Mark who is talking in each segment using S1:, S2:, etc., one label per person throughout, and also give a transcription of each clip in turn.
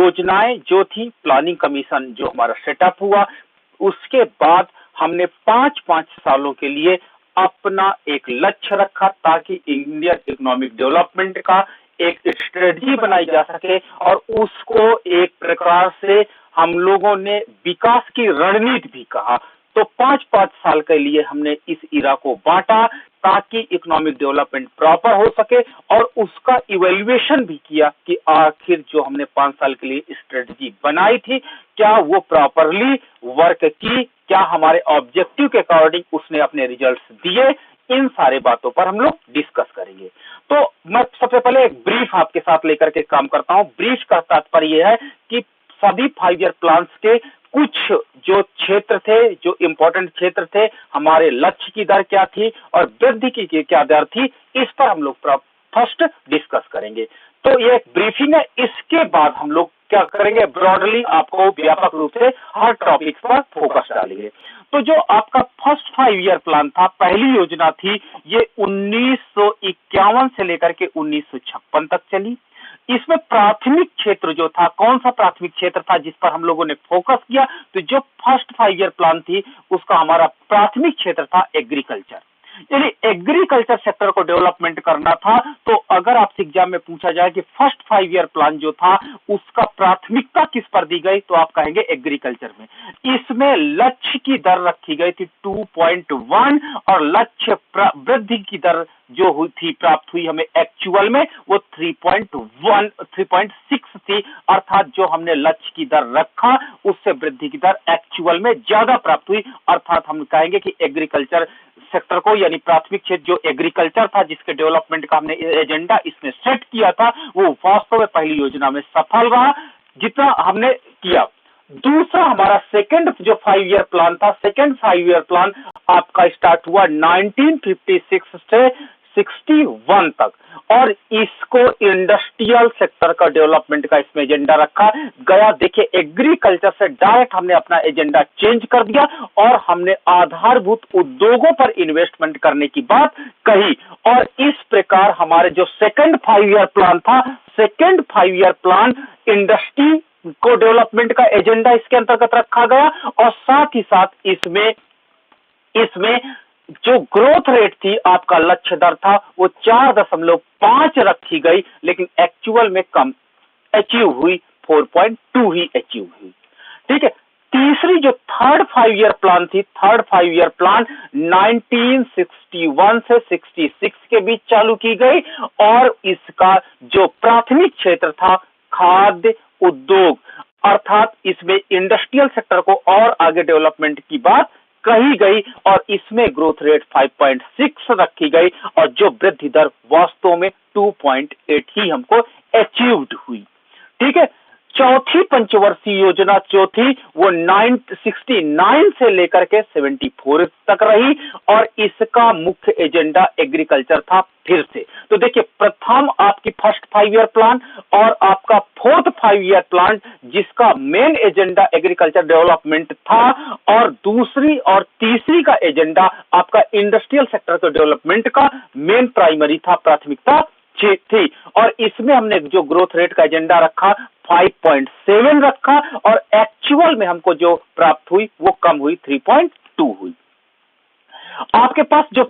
S1: योजनाएं जो थी, प्लानिंग कमीशन जो हमारा सेटअप हुआ, उसके बाद हमने 5-5 सालों के लिए अपना एक लक्ष्य रखा ताकि इंडियन इकोनॉमिक डेवलपमेंट का एक स्ट्रेटजी बनाई जा सके और उसको एक प्रकार से हम लोगों ने विकास की रणनीति भी कहा। तो 5-5 साल के लिए हमने इस इरा को बांटा ताकि इकोनॉमिक डेवलपमेंट प्रॉपर हो सके और उसका इवैल्यूएशन भी किया कि आखिर जो हमने 5 साल के लिए स्ट्रेटजी बनाई थी, क्या वो प्रॉपरली वर्क की, क्या हमारे ऑब्जेक्टिव के अकॉर्डिंग उसने अपने रिजल्ट्स दिए। इन सारे बातों पर हम लोग डिस्कस करेंगे। तो मैं सबसे पहले एक ब्रीफ आपके साथ लेकर के काम करता हूं। ब्रीफ का तात्पर्य यह है कि सभी 5 ईयर प्लान्स के कुछ जो क्षेत्र थे, जो इंपॉर्टेंट क्षेत्र थे, हमारे लक्ष्य की दर क्या थी और वृद्धि की क्या दर थी, इस पर हम लोग फर्स्ट डिस्कस करेंगे। तो ये एक ब्रीफिंग है। इसके बाद हम लोग क्या करेंगे, ब्रॉडली आपको व्यापक रूप से हर टॉपिक पर फोकस डालेंगे। तो जो आपका फर्स्ट 5 ईयर प्लान था, पहली योजना थी, ये 1951 से लेकर के 1956 तक चली। इसमें प्राथमिक क्षेत्र जो था, कौन सा प्राथमिक क्षेत्र था जिस पर हम लोगों ने फोकस किया, तो जो फर्स्ट 5 ईयर प्लान थी उसका हमारा प्राथमिक क्षेत्र था एग्रीकल्चर। यानी एग्रीकल्चर सेक्टर को डेवलपमेंट करना था। तो अगर आपसे एग्जाम में पूछा जाए कि फर्स्ट 5 ईयर प्लान जो था उसका प्राथमिकता किस पर दी गई, तो आप कहेंगे एग्रीकल्चर में। इसमें लक्ष्य की दर रखी गई थी 2.1 और लक्ष्य वृद्धि की दर जो हुई थी, प्राप्त हुई हमें एक्चुअल में, वो 3.6 थी। अर्थात जो हमने लक्ष्य की दर रखा उससे वृद्धि की दर एक्चुअल में ज्यादा प्राप्त हुई। अर्थात हम कहेंगे कि एग्रीकल्चर सेक्टर को, यानी प्राथमिक क्षेत्र जो एग्रीकल्चर था, जिसके डेवलपमेंट का हमने एजेंडा इसमें सेट किया था, वो वास्तव में पहली योजना में सफल रहा जितना हमने किया। दूसरा हमारा सेकंड जो 5 ईयर प्लान था, सेकंड 5 ईयर प्लान आपका स्टार्ट हुआ 1956 से 61 तक और इसको इंडस्ट्रियल सेक्टर का डेवलपमेंट का इसमें एजेंडा रखा गया। देखिए, एग्रीकल्चर से डायरेक्ट हमने अपना एजेंडा चेंज कर दिया और हमने आधारभूत उद्योगों पर इन्वेस्टमेंट करने की बात कही। और इस प्रकार हमारे जो सेकंड 5 ईयर प्लान था, सेकंड 5 ईयर प्लान इंडस्ट्री को डेवलपमेंट का एजेंडा इसके अंतर्गत रखा गया और साथ ही साथ इसमें जो ग्रोथ रेट थी, आपका लक्ष्य दर था, वो 4.5 रखी गई, लेकिन एक्चुअल में कम अचीव हुई, 4.2 ही अचीव हुई। ठीक है। तीसरी जो थर्ड 5 ईयर प्लान थी, थर्ड 5 ईयर प्लान 1961 से 66 के बीच चालू की गई और इसका जो प्राथमिक क्षेत्र था खाद्य उद्योग, अर्थात इसमें इंडस्ट्रियल सेक्टर को और आगे डेवलपमेंट की बात कही गई और इसमें ग्रोथ रेट 5.6 रखी गई और जो वृद्धि दर वास्तव में 2.8 ही हमको अचीव्ड हुई। ठीक है। चौथी पंचवर्षीय योजना जो थी वो 69 से लेकर के 74 तक रही और इसका मुख्य एजेंडा एग्रीकल्चर था फिर से। तो देखिए, प्रथम आपकी फर्स्ट 5 ईयर प्लान और आपका फोर्थ 5 ईयर प्लान जिसका मेन एजेंडा एग्रीकल्चर डेवलपमेंट था और दूसरी और तीसरी का एजेंडा आपका इंडस्ट्रियल सेक्टर के डेवलपमेंट का मेन प्राइमरी था, प्राथमिकता थी। और इसमें हमने जो ग्रोथ रेट का एजेंडा रखा 5.7 रखा और एक्चुअल में हमको जो प्राप्त हुई वो कम हुई, 3.2 हुई। आपके पास जो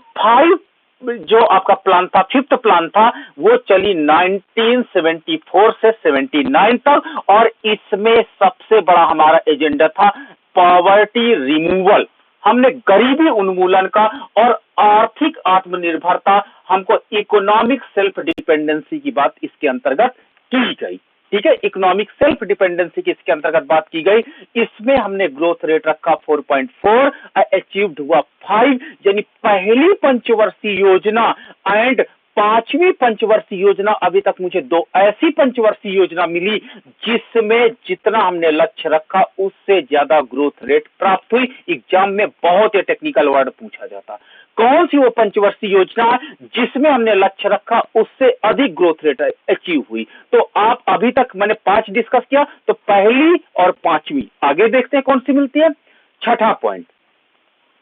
S1: आपका प्लान था, फिफ्थ प्लान था, वो चली 1974 से 79 तक और इसमें सबसे बड़ा हमारा एजेंडा था पॉवर्टी रिमूवल। हमने गरीबी उन्मूलन का और आर्थिक आत्मनिर्भरता, हमको इकोनॉमिक सेल्फ डिपेंडेंसी की बात इसके अंतर्गत की गई। ठीक है, इकोनॉमिक सेल्फ डिपेंडेंसी की इसके अंतर्गत बात की गई। इसमें हमने ग्रोथ रेट रखा 4.4, अचीव्ड हुआ 5, यानी पहली पंचवर्षीय योजना एंड पांचवी पंचवर्षीय योजना, अभी तक मुझे 2 ऐसी पंचवर्षीय योजना मिली जिसमें जितना हमने लक्ष्य रखा उससे ज्यादा ग्रोथ रेट प्राप्त हुई। एग्जाम में बहुत ही टेक्निकल वर्ड पूछा जाता, कौन सी वो पंचवर्षीय योजना जिसमें हमने लक्ष्य रखा उससे अधिक ग्रोथ रेट अचीव हुई। तो आप अभी तक मैंने 5 डिस्कस किया, तो पहली और पांचवी आगे देखते हैं कौन सी मिलती है। छठा पॉइंट,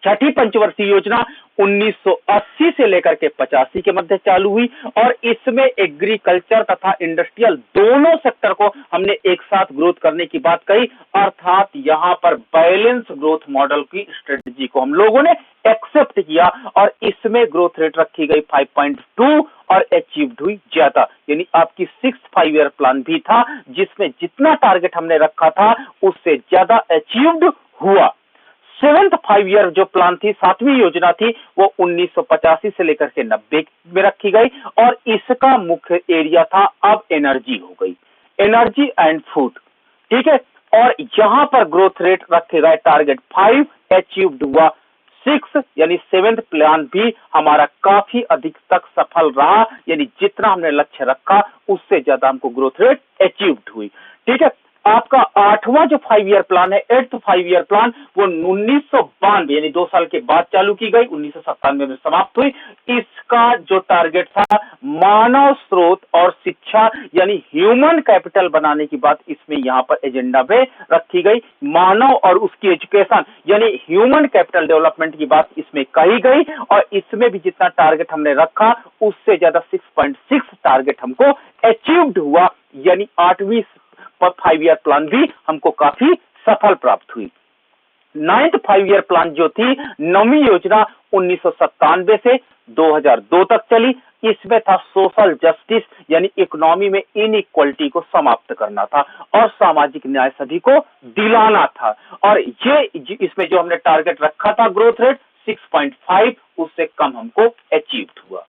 S1: छठी पंचवर्षीय योजना 1980 से लेकर के 85 के मध्य चालू हुई और इसमें एग्रीकल्चर तथा इंडस्ट्रियल दोनों सेक्टर को हमने एक साथ ग्रोथ करने की बात कही, अर्थात यहां पर बैलेंस ग्रोथ मॉडल की स्ट्रेटजी को हम लोगों ने एक्सेप्ट किया और इसमें ग्रोथ रेट रखी गई 5.2 और अचीव्ड हुई ज्यादा, यानी आपकी 6th 5 ईयर प्लान भी था जिसमें जितना टारगेट हमने रखा था उससे ज्यादा अचीव्ड हुआ। 7th 5 ईयर जो प्लान थी, 7वीं योजना थी, वो 1985 से लेकर के 90 में रखी गई और इसका मुख्य एरिया था अब एनर्जी हो गई, एनर्जी एंड फूड, ठीक है। और यहां पर ग्रोथ रेट रखे गए टारगेट 5, अचीव्ड हुआ 6, यानी 7th प्लान भी हमारा काफी अधिक तक सफल रहा, यानी जितना हमने लक्ष्य रखा उससे ज्यादा हमको ग्रोथ रेट अचीव्ड हुई, ठीक है। आपका 8वां जो 5 ईयर प्लान है, 8th 5 ईयर प्लान, वो 1992 यानी 2 साल के बाद चालू की गई, 1997 में समाप्त हुई। इसका जो टारगेट था मानव स्रोत और शिक्षा यानी ह्यूमन कैपिटल बनाने की बात इसमें यहां पर एजेंडा में रखी गई, मानव और उसकी एजुकेशन यानी ह्यूमन कैपिटल डेवलपमेंट की बात इसमें कही गई और इसमें भी जितना टारगेट हमने रखा उससे ज्यादा 6.6 टारगेट हमको अचीव्ड हुआ, यानी 8वीं 5 ईयर प्लान भी हमको काफी सफल प्राप्त हुई। 9th 5 ईयर प्लान जो थी, 9वीं योजना 1997 से 2002 तक चली। इसमें था सोशल जस्टिस यानी इकोनॉमी में इनइक्वालिटी को समाप्त करना था और सामाजिक न्याय सभी को दिलाना था और ये इसमें जो हमने टारगेट रखा था ग्रोथ रेट 6.5 उससे कम हमको अचीव्ड हुआ,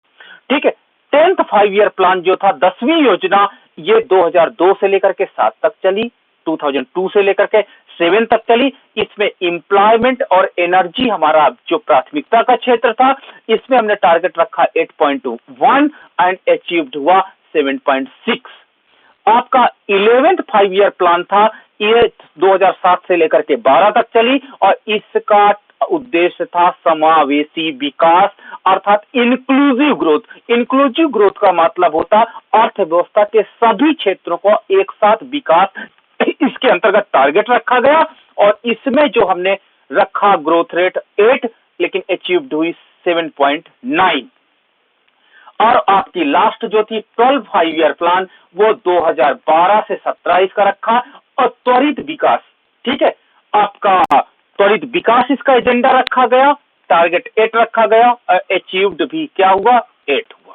S1: ठीक है। 10th 5 ईयर प्लान जो था, 10वीं योजना, ये 2002 से लेकर के 7 तक चली, 2002 से लेकर के 7 तक चली। इसमें एम्प्लॉयमेंट और एनर्जी हमारा जो प्राथमिकता का क्षेत्र था, इसमें हमने टारगेट रखा 8.1 एंड अचीव्ड हुआ 7.6। आपका 11th 5 ईयर प्लान था, ये 2007 से लेकर के 12 तक चली और इसका उद्देश्य था समावेशी विकास अर्थात इंक्लूसिव ग्रोथ। इंक्लूसिव ग्रोथ का मतलब होता अर्थव्यवस्था के सभी क्षेत्रों को एक साथ विकास, इसके अंतर्गत टारगेट रखा गया और इसमें जो हमने रखा ग्रोथ रेट 8 लेकिन अचीव्ड हुई 7.9। और आपकी लास्ट जो थी 12 5 ईयर प्लान, वो 2012 से 17 इसका रखा और त्वरित विकास, ठीक है। आपका त्वरित विकास इसका एजेंडा रखा गया, टारगेट 8 रखा गया, अचीव्ड भी क्या हुआ 8 हुआ।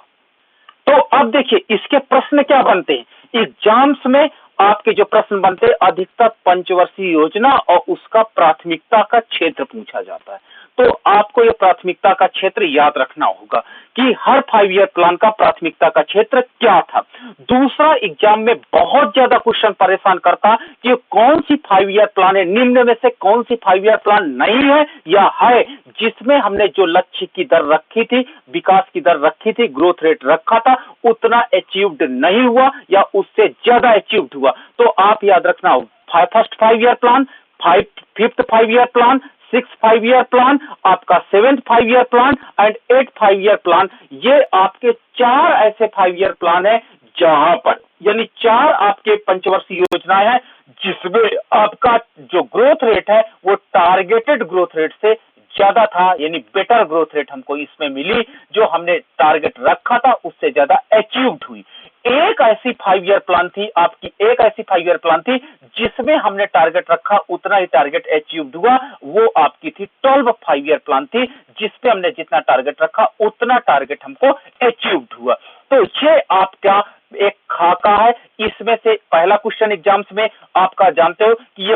S1: तो अब देखिए इसके प्रश्न क्या बनते हैं एग्जाम्स में। आपके जो प्रश्न बनते हैं अधिकतर पंचवर्षीय योजना और उसका प्राथमिकता का क्षेत्र पूछा जाता है, तो आपको यह प्राथमिकता का क्षेत्र याद रखना होगा कि हर 5 ईयर प्लान का प्राथमिकता का क्षेत्र क्या था। दूसरा, एग्जाम में बहुत ज्यादा क्वेश्चन परेशान करता कि कौन सी 5 ईयर प्लान है, निम्न में से कौन सी 5 ईयर प्लान नहीं है या है जिसमें हमने जो लक्ष्य की दर रखी थी, विकास की दर रखी थी, ग्रोथ रेट रखा था, उतना अचीव्ड नहीं हुआ या उससे ज्यादा अचीव्ड हुआ। तो आप याद रखना, first 5 year plan, 5th 5 year plan, 6th 5 year plan, आपका 7th 5 year plan and 8th 5 year plan, ये आपके 4 ऐसे 5 ईयर प्लान है जहां पर यानी 4 आपके पंचवर्षीय योजनाएं हैं जिसमें आपका जो ग्रोथ रेट है वो टारगेटेड ग्रोथ रेट से ज्यादा था, यानी बेटर ग्रोथ रेट हमको इसमें मिली, जो हमने टारगेट रखा था उससे ज्यादा अचीव्ड हुई। एक ऐसी 5 ईयर प्लान थी आपकी, एक ऐसी 5 ईयर प्लान थी जिसमें हमने टारगेट रखा उतना ही टारगेट अचीव्ड हुआ, वो आपकी थी 12 5 ईयर प्लान थी जिसपे हमने जितना टारगेट रखा उतना टारगेट हमको अचीव्ड हुआ। तो ये आपका एक खाका है। इसमें से पहला क्वेश्चन एग्जाम्स में आपका जानते हो कि ये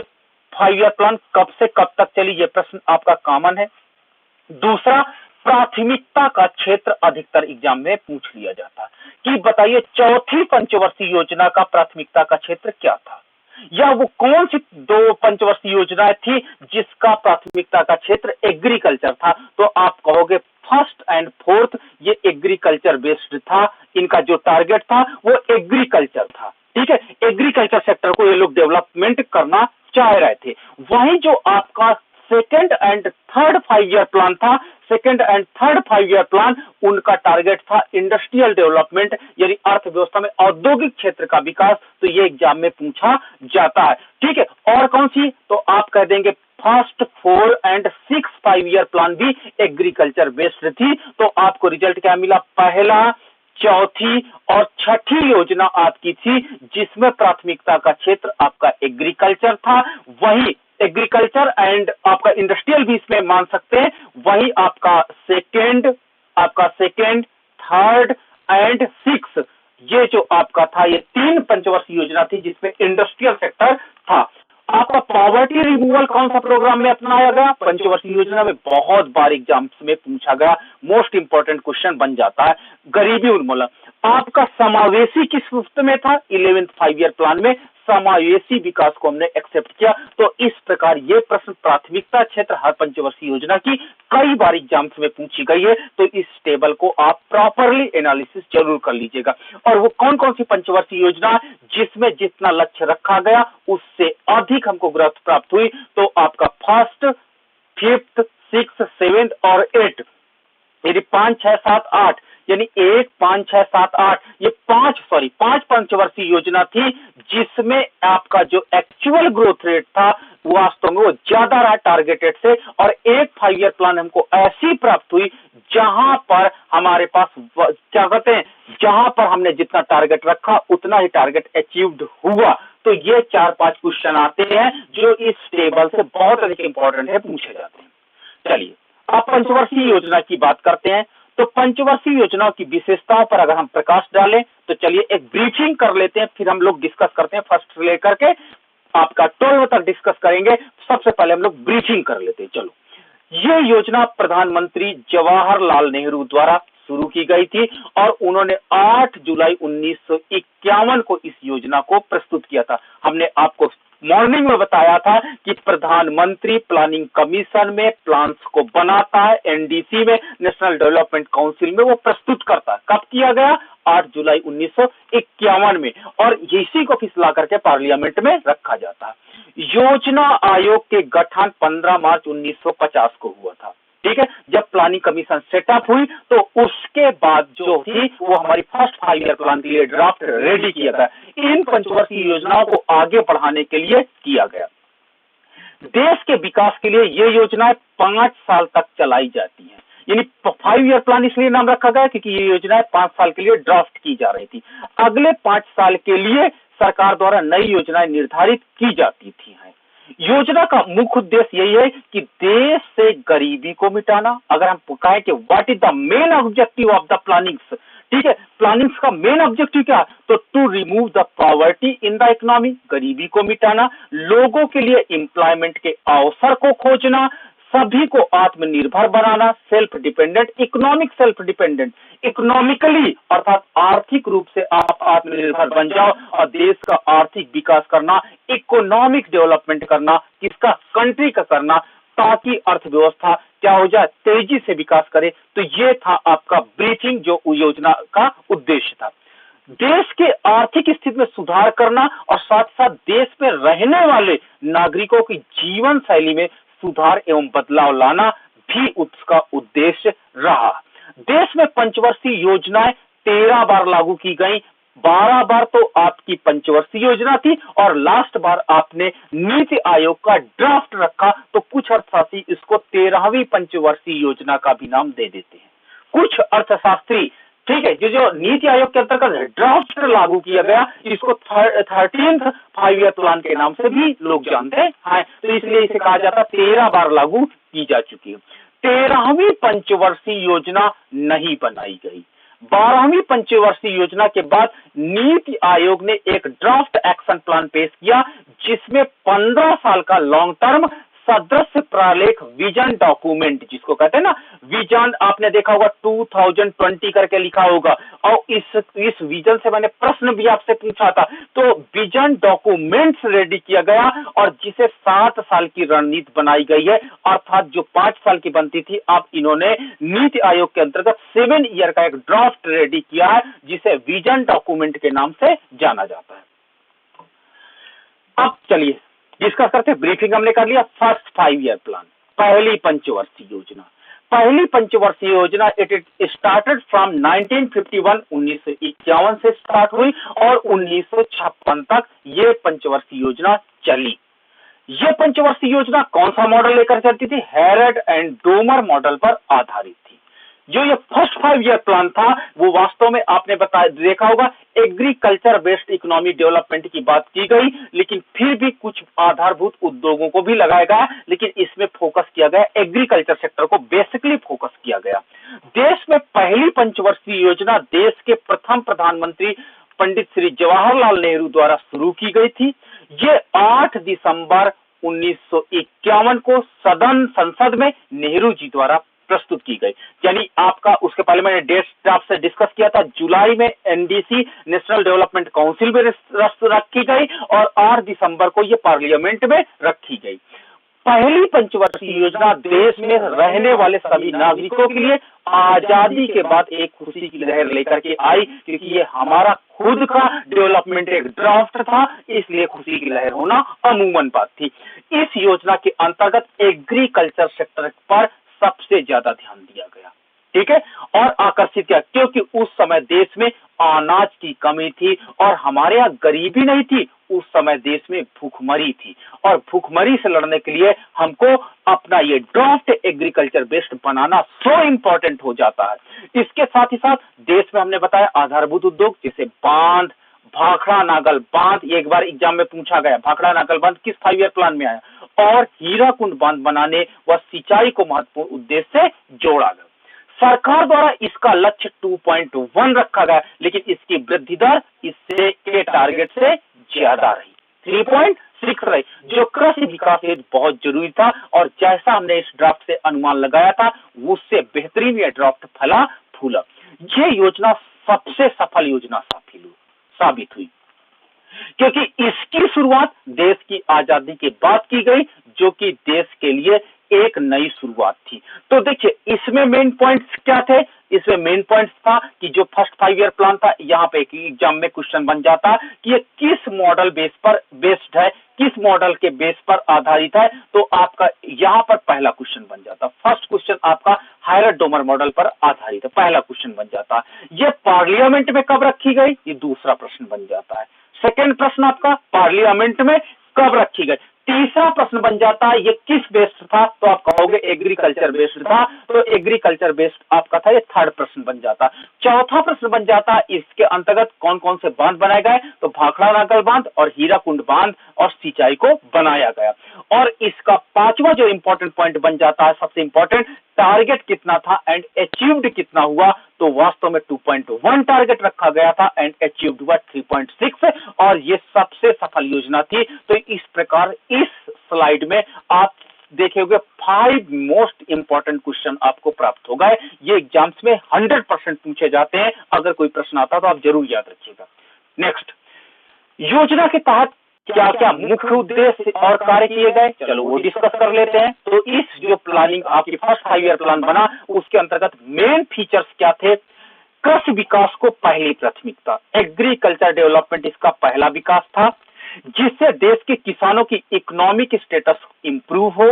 S1: 5 ईयर प्लान कब से कब तक चली, ये प्रश्न आपका कॉमन है। दूसरा, प्राथमिकता का क्षेत्र अधिकतर एग्जाम में पूछ लिया जाता है कि बताइए चौथी पंचवर्षीय योजना का प्राथमिकता का क्षेत्र क्या था, या वो कौन सी 2 पंचवर्षीय योजनाएं थी जिसका प्राथमिकता का क्षेत्र एग्रीकल्चर था। तो आप कहोगे 1st एंड 4th ये एग्रीकल्चर बेस्ड था, इनका जो टारगेट था वो एग्रीकल्चर था, ठीक है। एग्रीकल्चर सेक्टर को ये लोग डेवलपमेंट करना चाह रहे थे। वहीं जो आपका 2nd and 3rd 5 year plan था, 2nd and 3rd 5 year plan, उनका टारगेट था इंडस्ट्रियल डेवलपमेंट यानी अर्थव्यवस्था में औद्योगिक क्षेत्र का विकास। तो ये एग्जाम में पूछा जाता है, ठीक है। और कौन सी, तो आप कह देंगे फर्स्ट 4 एंड 6 5 ईयर प्लान भी एग्रीकल्चर बेस्ड थी। तो आपको रिजल्ट क्या मिला, पहला, चौथी और छठी योजना आपकी थी जिसमें प्राथमिकता का क्षेत्र आपका एग्रीकल्चर था। वही एग्रीकल्चर एंड आपका इंडस्ट्रियल भी इसमें मान सकते हैं। वही आपका सेकेंड, थर्ड एंड सिक्स, ये जो आपका था, ये 3 पंचवर्षीय योजना थी जिसमें इंडस्ट्रियल सेक्टर था। आपका पॉवर्टी रिमूवल कौन सा प्रोग्राम में अपनाया गया, पंचवर्षीय योजना में बहुत बार एग्जाम्स में पूछा गया, मोस्ट इंपॉर्टेंट क्वेश्चन बन जाता है। गरीबी उन्मूलन आपका समावेशी किस रूप में था, 11th 5 ईयर प्लान में समावेशी विकास को हमने एक्सेप्ट किया। तो इस प्रकार ये प्रश्न प्राथमिकता क्षेत्र हर पंचवर्षीय योजना की कई बार एग्जाम्स में पूछी गई है। तो इस टेबल को आप प्रॉपरली एनालिसिस जरूर कर लीजिएगा। और वो कौन कौन सी पंचवर्षीय योजना जिसमें जितना लक्ष्य रखा गया उससे अधिक हमको ग्रोथ प्राप्त हुई, तो आपका फर्स्ट, 5th, 6th, 7th और 8, यानी 5, 6, 7, 8, यानी 1, 5, 6, 7, 8, ये 5 पंचवर्षीय योजना थी जिसमें आपका जो एक्चुअल ग्रोथ रेट था वास्तव में वो ज्यादा रहा टारगेटेड से। और एक 5 ईयर प्लान हमको ऐसी प्राप्त हुई जहां पर हमारे पास क्या कहते हैं, जहां पर हमने जितना टारगेट रखा उतना ही टारगेट अचीव्ड हुआ। तो ये 4-5 क्वेश्चन आते हैं जो इस टेबल से बहुत अधिक इंपॉर्टेंट है, पूछे जाते हैं। चलिए अब पंचवर्षीय योजना की बात करते हैं। तो पंचवर्षीय योजनाओं की विशेषताओं पर अगर हम प्रकाश डालें तो चलिए एक ब्रीफिंग कर लेते हैं, फिर हम लोग डिस्कस करते हैं। फर्स्ट से लेकर के आपका 12 तक डिस्कस करेंगे। सबसे पहले हम लोग ब्रीफिंग कर लेते हैं। चलो, ये योजना प्रधानमंत्री जवाहरलाल नेहरू द्वारा शुरू की गई थी और उन्होंने 8 जुलाई 1951 को इस योजना को प्रस्तुत किया था। हमने आपको मॉर्निंग में बताया था कि प्रधानमंत्री प्लानिंग कमीशन में प्लान्स को बनाता है, एनडीसी में, नेशनल डेवलपमेंट काउंसिल में वो प्रस्तुत करता है। कब किया गया, 8 जुलाई 1951 में, और इसी को फिसला करके पार्लियामेंट में रखा जाता है। योजना आयोग के गठन 15 मार्च 1950 को हुआ था। ठीक है, जब प्लानिंग कमीशन सेटअप हुई तो उसके बाद जो थी वो हमारी फर्स्ट 5 ईयर प्लान के लिए ड्राफ्ट रेडी किया गया। इन पंचवर्षीय योजनाओं को आगे बढ़ाने के लिए किया गया। देश के विकास के लिए ये योजनाएं 5 साल तक चलाई जाती हैं, यानी 5 ईयर प्लान इसलिए नाम रखा गया क्योंकि ये योजनाएं 5 साल के लिए ड्राफ्ट की जा रही थी। अगले 5 साल के लिए सरकार द्वारा नई योजनाएं निर्धारित की जाती थी। योजना का मुख्य उद्देश्य यही है कि देश से गरीबी को मिटाना। अगर हम कहें कि what is the main objective of the plannings, ठीक है, प्लानिंग्स का मेन ऑब्जेक्टिव क्या, तो to remove the poverty in the economy, गरीबी को मिटाना, लोगों के लिए एम्प्लॉयमेंट के अवसर को खोजना, सभी को आत्मनिर्भर बनाना, self dependent, economic self dependent, economically अर्थात आर्थिक रूप से आप आत्मनिर्भर बन जाओ और देश का आर्थिक विकास करना, इकोनॉमिक डेवलपमेंट करना, किसका, कंट्री का करना, ताकि अर्थव्यवस्था क्या हो जाए, तेजी से विकास करे। तो ये था आपका ब्रीफिंग जो योजना का उद्देश्य था। देश के आर्थिक स्थिति में सुधार करना और साथ साथ देश में रहने वाले नागरिकों की जीवन शैली में सुधार एवं बदलाव लाना भी उसका उद्देश्य रहा। देश में पंचवर्षीय योजनाएं 13 बार लागू की गई। 12 बार तो आपकी पंचवर्षीय योजना थी और लास्ट बार आपने नीति आयोग का ड्राफ्ट रखा, तो कुछ अर्थशास्त्री इसको 13वीं पंचवर्षीय योजना का भी नाम दे देते हैं। कुछ अर्थशास्त्री, ठीक है, जो नीति आयोग के अंतर्गत ड्राफ्ट लागू किया गया, इसको 13th 5 ईयर प्लान के नाम से भी लोग जानते हैं। तो इसलिए इसे कहा जाता है 13 बार लागू की जा चुकी है। 13वीं पंचवर्षीय योजना नहीं बनाई गई। 12वीं पंचवर्षीय योजना के बाद नीति आयोग ने एक ड्राफ्ट एक्शन प्लान पेश किया जिसमें 15 साल का लॉन्ग टर्म सदस्य प्रलेख विजन डॉक्यूमेंट, जिसको कहते हैं ना विजन, आपने देखा होगा 2020 करके लिखा होगा। और इस विजन से मैंने प्रश्न भी आपसे पूछा था। तो विजन डॉक्यूमेंट्स रेडी किया गया और जिसे 7 साल की रणनीति बनाई गई है, अर्थात जो 5 साल की बनती थी, अब इन्होंने नीति आयोग के अंतर्गत 7 ईयर का एक ड्राफ्ट रेडी किया है जिसे विजन डॉक्यूमेंट के नाम से जाना जाता है। अब चलिए डिस्कस करते हैं। ब्रीफिंग हमने कर लिया। फर्स्ट 5 ईयर प्लान, पहली पंचवर्षीय योजना। पहली पंचवर्षीय योजना इट स्टार्टेड फ्रॉम 1951, 1951 से स्टार्ट हुई और 1956 तक ये पंचवर्षीय योजना चली। ये पंचवर्षीय योजना कौन सा मॉडल लेकर चलती थी? हैरड एंड डोमर मॉडल पर आधारित थी। जो ये फर्स्ट 5 ईयर प्लान था वो वास्तव में आपने देखा होगा एग्रीकल्चर बेस्ड इकोनॉमी डेवलपमेंट की बात की गई, लेकिन फिर भी कुछ आधारभूत उद्योगों को भी लगाया गया, लेकिन इसमें फोकस किया गया एग्रीकल्चर सेक्टर को बेसिकली फोकस किया गया। देश में पहली पंचवर्षीय योजना देश के प्रथम प्रधानमंत्री पंडित श्री जवाहरलाल नेहरू द्वारा शुरू की गई थी। ये 8 दिसंबर 1951 को संसद में नेहरू जी द्वारा प्रस्तुत की गई। यानी आपका उसके पहले मैंने डेट आपसे डिस्कस किया था, जुलाई में एनडीसी नेशनल डेवलपमेंट काउंसिल में रखी गई और 8 दिसंबर को ये पार्लियामेंट में रखी गई। पहली पंचवर्षीय योजना देश में रहने वाले सभी नागरिकों के लिए आजादी के बाद एक खुशी की लहर लेकर के आई, क्योंकि ये हमारा खुद का डेवलपमेंट एक ड्राफ्ट था, इसलिए खुशी की लहर होना अमूमन बात थी। इस योजना के अंतर्गत एग्रीकल्चर सेक्टर पर सबसे ज्यादा ध्यान दिया गया, ठीक है, और आकर्षित किया, क्योंकि उस समय देश में अनाज की कमी थी और हमारे यहाँ गरीबी नहीं थी, उस समय देश में भूखमरी थी और भूखमरी से लड़ने के लिए हमको अपना ये ड्राफ्ट एग्रीकल्चर बेस्ड बनाना सो इंपॉर्टेंट हो जाता है। इसके साथ ही साथ देश में हमने बताया आधारभूत उद्योग जैसे बांध, भाखड़ा नागल बांध, एक बार एग्जाम में पूछा गया भाखड़ा नागल बांध किस 5 ईयर प्लान में आया, और हीराकुंड बांध बनाने व सिंचाई को महत्वपूर्ण उद्देश्य से जोड़ा गया। सरकार द्वारा इसका लक्ष्य 2.1 रखा गया, लेकिन इसकी वृद्धि दर इससे के टारगेट से ज्यादा रही, 3.6 रही, जो कृषि विकास हेतु बहुत जरूरी था। और जैसा हमने इस ड्राफ्ट से अनुमान लगाया था उससे बेहतरीन यह ड्राफ्ट फला फूला। ये योजना सबसे सफल योजना साबित हुई, क्योंकि इसकी शुरुआत देश की आजादी के बाद की गई, जो कि देश के लिए एक नई शुरुआत थी। तो देखिए इसमें मेन पॉइंट्स क्या थे? इसमें मेन पॉइंट्स था कि जो फर्स्ट 5 ईयर प्लान था, यहाँ पे एग्जाम में क्वेश्चन बन जाता कि ये किस मॉडल बेस्ड है, किस मॉडल के बेस पर आधारित है, तो आपका यहाँ पर पहला क्वेश्चन बन जाता। फर्स्ट क्वेश्चन आपका हैरड डोमर मॉडल पर आधारित है, पहला क्वेश्चन बन जाता। ये पार्लियामेंट में कब रखी गई, ये दूसरा प्रश्न बन जाता है। सेकेंड प्रश्न आपका पार्लियामेंट में कब रखी गई। तीसरा प्रश्न बन जाता है ये किस बेस्ड था, तो आप कहोगे एग्रीकल्चर बेस्ड था, तो एग्रीकल्चर बेस्ड आपका था, ये थर्ड प्रश्न बन जाता। चौथा प्रश्न बन जाता इसके अंतर्गत कौन कौन से बांध बनाए गए, तो भाखड़ा नागल बांध और हीराकुंड बांध और सिंचाई को बनाया गया। और इसका पांचवा जो इंपॉर्टेंट पॉइंट बन जाता है, सबसे इंपॉर्टेंट, टारगेट कितना था एंड अचीव्ड कितना हुआ, तो वास्तव में 2.1 टारगेट रखा गया था एंड अचीव्ड हुआ 3.6, और ये सबसे सफल योजना थी। तो इस प्रकार इस स्लाइड में आप देखेंगे 5 मोस्ट इंपॉर्टेंट क्वेश्चन आपको प्राप्त होगा। ये एग्जाम्स में 100% पूछे जाते हैं, अगर कोई प्रश्न आता तो आप जरूर याद रखिएगा। नेक्स्ट, योजना के तहत क्या क्या मुख्य उद्देश्य और कार्य किए गए, चलो वो डिस्कस कर लेते हैं। तो इस जो प्लानिंग आपकी फर्स्ट 5 ईयर प्लान बना, उसके अंतर्गत मेन फीचर्स क्या थे? कृषि विकास को पहली प्राथमिकता, एग्रीकल्चर डेवलपमेंट इसका पहला विकास था, जिससे देश के किसानों की इकोनॉमिक स्टेटस इंप्रूव हो।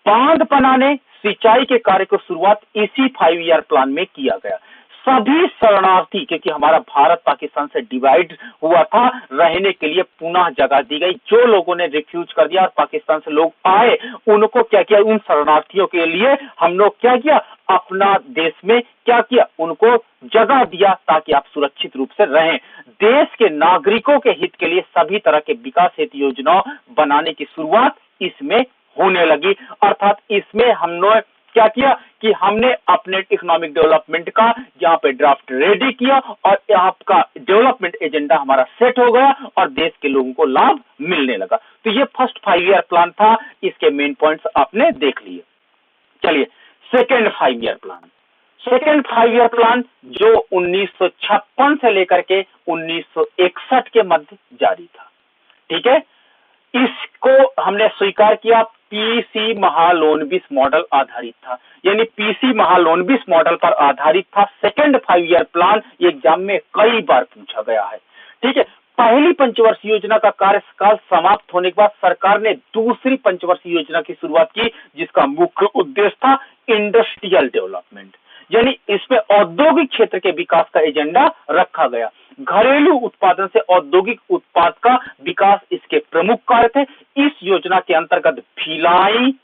S1: बांध बनाने, सिंचाई के कार्य को शुरुआत इसी 5 ईयर प्लान में किया गया। सभी शरणार्थी, क्योंकि हमारा भारत पाकिस्तान से डिवाइड हुआ था, रहने के लिए पुनः जगह दी गई। जो लोगों ने रिफ्यूज कर दिया और पाकिस्तान से लोग आए, उनको क्या किया, उन शरणार्थियों के लिए हम लोग क्या किया, अपना देश में क्या किया, उनको जगह दिया ताकि आप सुरक्षित रूप से रहें। देश के नागरिकों के हित के लिए सभी तरह के विकास हेतु योजनाओं बनाने की शुरुआत इसमें होने लगी। अर्थात इसमें हमने क्या किया कि हमने अपने इकोनॉमिक डेवलपमेंट का यहाँ पे ड्राफ्ट रेडी किया और आपका डेवलपमेंट एजेंडा हमारा सेट हो गया और देश के लोगों को लाभ मिलने लगा। तो ये फर्स्ट 5 ईयर प्लान था, इसके मेन पॉइंट्स आपने देख लिए। चलिए second 5 year plan. Second 5 year plan जो 1956 से लेकर के 1961 के मध्य जारी था, ठीक है। इसको हमने स्वीकार किया, पीसी महालोनबिस मॉडल आधारित था, यानी पीसी महालोनबिस मॉडल पर आधारित था सेकेंड 5 ईयर प्लान। एग्जाम में कई बार पूछा गया है, ठीक है। पहली पंचवर्षीय योजना का कार्यकाल समाप्त होने के बाद सरकार ने दूसरी पंचवर्षीय योजना की शुरुआत की, जिसका मुख्य उद्देश्य था इंडस्ट्रियल डेवलपमेंट, यानी इसमें औद्योगिक क्षेत्र के विकास का एजेंडा रखा गया। घरेलू उत्पादन से औद्योगिक उत्पाद का विकास इसके प्रमुख कार्य थे। इस योजना के अंतर्गत भिलाई,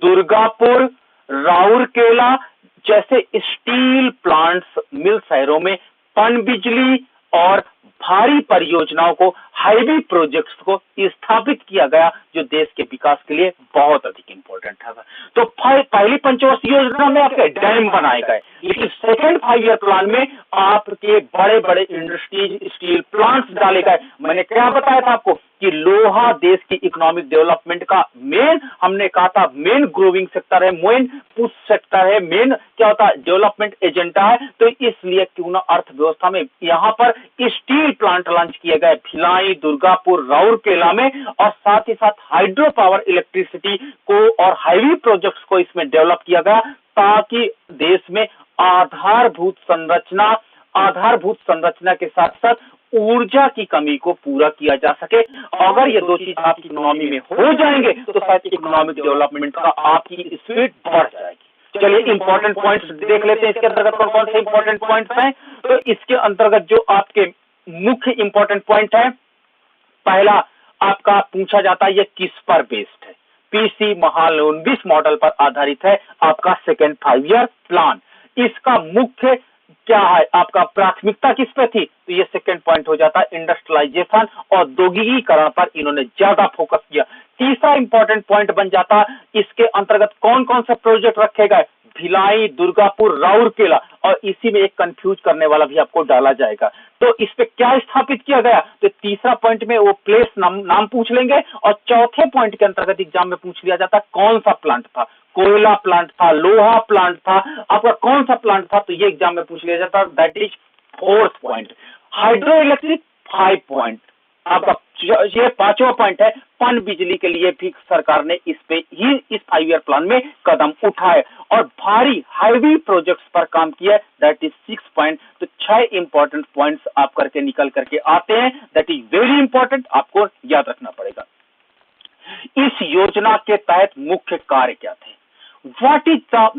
S1: दुर्गापुर, राउरकेला जैसे स्टील प्लांट्स, मिल शहरों में पनबिजली और भारी परियोजनाओं को, हाईवे प्रोजेक्ट्स को स्थापित किया गया, जो देश के विकास के लिए बहुत अधिक इंपॉर्टेंट था। तो पहली पंचवर्षीय योजना में आपके डैम बनाए गए, लेकिन सेकेंड 5 ईयर प्लान में आपके बड़े बड़े इंडस्ट्रीज, स्टील प्लांट्स डाले गए। मैंने क्या बताया था आपको कि लोहा देश की इकोनॉमिक डेवलपमेंट का मेन, हमने कहा था मेन ग्रोविंग सेक्टर है, मेन पुश सेक्टर है, मेन क्या होता है डेवलपमेंट एजेंडा है। तो इसलिए क्यों ना अर्थव्यवस्था में यहां पर स्टील प्लांट लॉन्च किए गए भिलाई, दुर्गापुर, राउरकेला में, और साथ ही साथ हाइड्रो पावर इलेक्ट्रिसिटी को और हाईवे प्रोजेक्ट्स को इसमें डेवलप किया गया, ताकि देश में आधारभूत संरचना के साथ साथ ऊर्जा की कमी को पूरा किया जा सके। अगर ये दो चीज आपकी इकोनॉमी में हो जाएंगे तो शायद इकोनॉमिक डेवलपमेंट का आपकी स्पीड बढ़ जाएगी। चलिए इंपॉर्टेंट पॉइंट्स देख लेते हैं, इसके अंतर्गत कौन कौन से इंपॉर्टेंट पॉइंट्स हैं। तो इसके अंतर्गत जो आपके मुख्य इंपॉर्टेंट पॉइंट है, पहला आपका पूछा जाता है ये किस पर बेस्ड है, पीसी महालनोबिस मॉडल पर आधारित है आपका सेकेंड 5 ईयर प्लान। इसका मुख्य क्या है, आपका प्राथमिकता किस पे थी, तो ये सेकंड पॉइंट हो जाता है इंडस्ट्रियलाइजेशन, औद्योगिकीकरण पर इन्होंने ज्यादा फोकस किया। तीसरा इंपॉर्टेंट पॉइंट बन जाता इसके अंतर्गत कौन कौन से प्रोजेक्ट रखे गए, भिलाई, दुर्गापुर, राउरकेला, और इसी में एक कंफ्यूज करने वाला भी आपको डाला जाएगा। तो इस पे क्या स्थापित किया गया, तो तीसरा पॉइंट में वो प्लेस नाम पूछ लेंगे, और चौथे पॉइंट के अंतर्गत एग्जाम में पूछ लिया जाता कौन सा प्लांट था, कोयला प्लांट था, लोहा प्लांट था, आपका कौन सा प्लांट था, तो ये एग्जाम में पूछ लिया जाता, that is fourth point. Hydro electric 5 point, आपका ये पांचवा पॉइंट है। पन बिजली के लिए भी सरकार ने इस 5 ईयर प्लान में कदम उठाए, और भारी हाईवे प्रोजेक्ट्स पर काम किया, दैट इज 6 पॉइंट। तो 6 इंपॉर्टेंट पॉइंट्स आप करके निकल करके आते हैं, दैट इज वेरी इंपॉर्टेंट, आपको याद रखना पड़ेगा। इस योजना के तहत मुख्य कार्य क्या थे, व्हाट इज द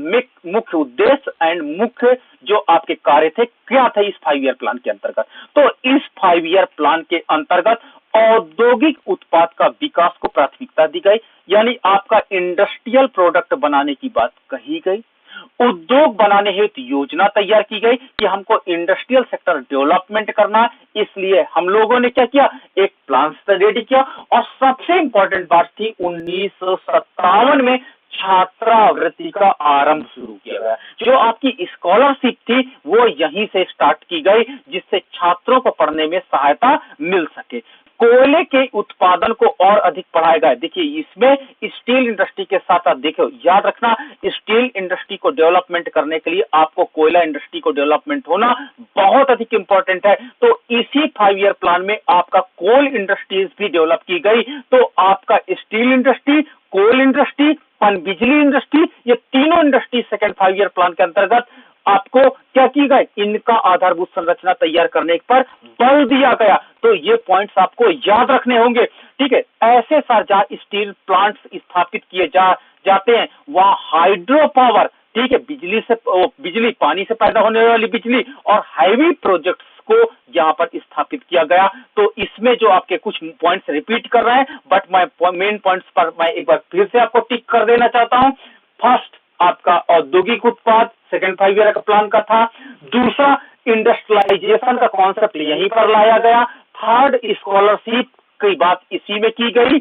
S1: मुख्य उद्देश्य एंड मुख्य जो आपके कार्य थे क्या थे इस 5 ईयर प्लान के अंतर्गत। तो इस 5 ईयर प्लान के अंतर्गत औद्योगिक उत्पाद का विकास को प्राथमिकता दी गई, यानी आपका इंडस्ट्रियल प्रोडक्ट बनाने की बात कही गई। उद्योग बनाने हेतु योजना तैयार की गई कि हमको इंडस्ट्रियल सेक्टर डेवलपमेंट करना है, इसलिए हम लोगों ने क्या किया, एक प्लान रेडी किया। और सबसे इंपॉर्टेंट बात थी 1957 में छात्रवृत्ति का आरंभ शुरू किया गया। जो आपकी स्कॉलरशिप थी वो यहीं से स्टार्ट की गई, जिससे छात्रों को पढ़ने में सहायता मिल सके। कोयले के उत्पादन को और अधिक बढ़ाया गया। देखिए इसमें स्टील इंडस्ट्री के साथ साथ देखो, याद रखना स्टील इंडस्ट्री को डेवलपमेंट करने के लिए आपको कोयला इंडस्ट्री को डेवलपमेंट होना बहुत अधिक इंपॉर्टेंट है। तो इसी 5 ईयर प्लान में आपका कोल इंडस्ट्रीज भी डेवलप की गई। तो आपका स्टील इंडस्ट्री, कोल इंडस्ट्री, पनबिजली इंडस्ट्री, ये तीनों इंडस्ट्री सेकेंड 5 ईयर प्लान के अंतर्गत आपको क्या की गई, इनका आधारभूत संरचना तैयार करने पर बल दिया गया। तो ये पॉइंट्स आपको याद रखने होंगे, ठीक है। ऐसे जहां स्टील प्लांट्स स्थापित किए जाते हैं वहां हाइड्रो पावर, ठीक है, बिजली पानी से पैदा होने वाली बिजली, और हाईवे प्रोजेक्ट्स को यहां पर स्थापित किया गया। तो इसमें जो आपके कुछ पॉइंट्स रिपीट कर रहे हैं, बट मैं मेन पॉइंट्स पर मैं एक बार फिर से आपको टिक कर देना चाहता हूं। फर्स्ट आपका औद्योगिक उत्पाद सेकेंड 5 ईयर का प्लान का था। दूसरा इंडस्ट्रियलाइजेशन का कॉन्सेप्ट यहीं पर लाया गया। थर्ड स्कॉलरशिप की बात इसी में की गई।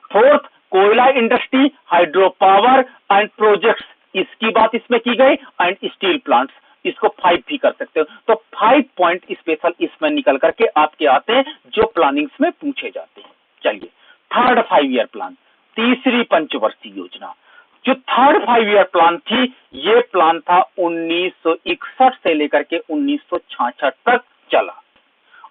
S1: फोर्थ कोयला industry, hydro power and projects, इसकी बात इसमें की गई, एंड स्टील प्लांट्स, इसको 5 भी कर सकते हो। तो 5 पॉइंट स्पेशल इसमें निकल करके आपके आते हैं जो प्लानिंग्स में पूछे जाते हैं। चलिए थर्ड 5 ईयर प्लान, तीसरी पंचवर्षीय योजना। जो थर्ड 5 ईयर प्लान थी, ये प्लान था 1961 से लेकर के 1966 तक चला,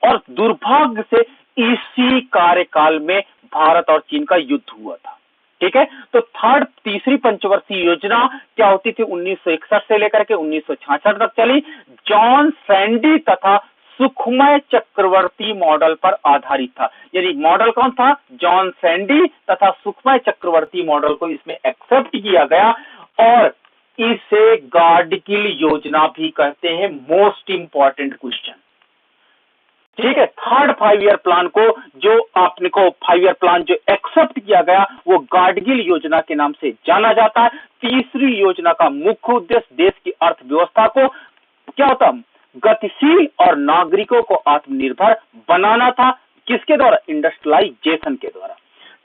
S1: और दुर्भाग्य से इसी कार्यकाल में भारत और चीन का युद्ध हुआ था, ठीक है। तो तीसरी पंचवर्षीय योजना क्या होती थी, 1961 से लेकर के 1966 तक चली। जॉन सैंडी तथा सुखमय चक्रवर्ती मॉडल पर आधारित था। यानी मॉडल कौन था, जॉन सैंडी तथा सुखमय चक्रवर्ती मॉडल को इसमें एक्सेप्ट किया गया, और इसे गाडगिल योजना भी कहते हैं। मोस्ट इंपॉर्टेंट क्वेश्चन, ठीक है, थर्ड 5 ईयर प्लान को जो आपने को 5 ईयर प्लान जो एक्सेप्ट किया गया वो गाडगिल योजना के नाम से जाना जाता है। तीसरी योजना का मुख्य उद्देश्य देश की अर्थव्यवस्था को क्या होता, गतिशील और नागरिकों को आत्मनिर्भर बनाना था। किसके द्वारा, इंडस्ट्रियलाइजेशन के द्वारा।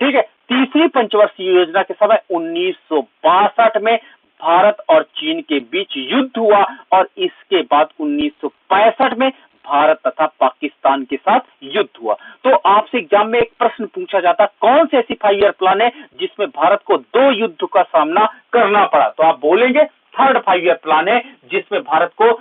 S1: ठीक है, तीसरी पंचवर्षीय योजना के समय 1962 में भारत और चीन के बीच युद्ध हुआ और इसके बाद 1965 में भारत तथा पाकिस्तान के साथ युद्ध हुआ। तो आपसे एग्जाम में एक प्रश्न पूछा जाता, कौन सी ऐसी 5 ईयर प्लान है जिसमें भारत को 2 युद्ध का सामना करना पड़ा, तो आप बोलेंगे थर्ड 5 ईयर प्लान है जिसमें भारत को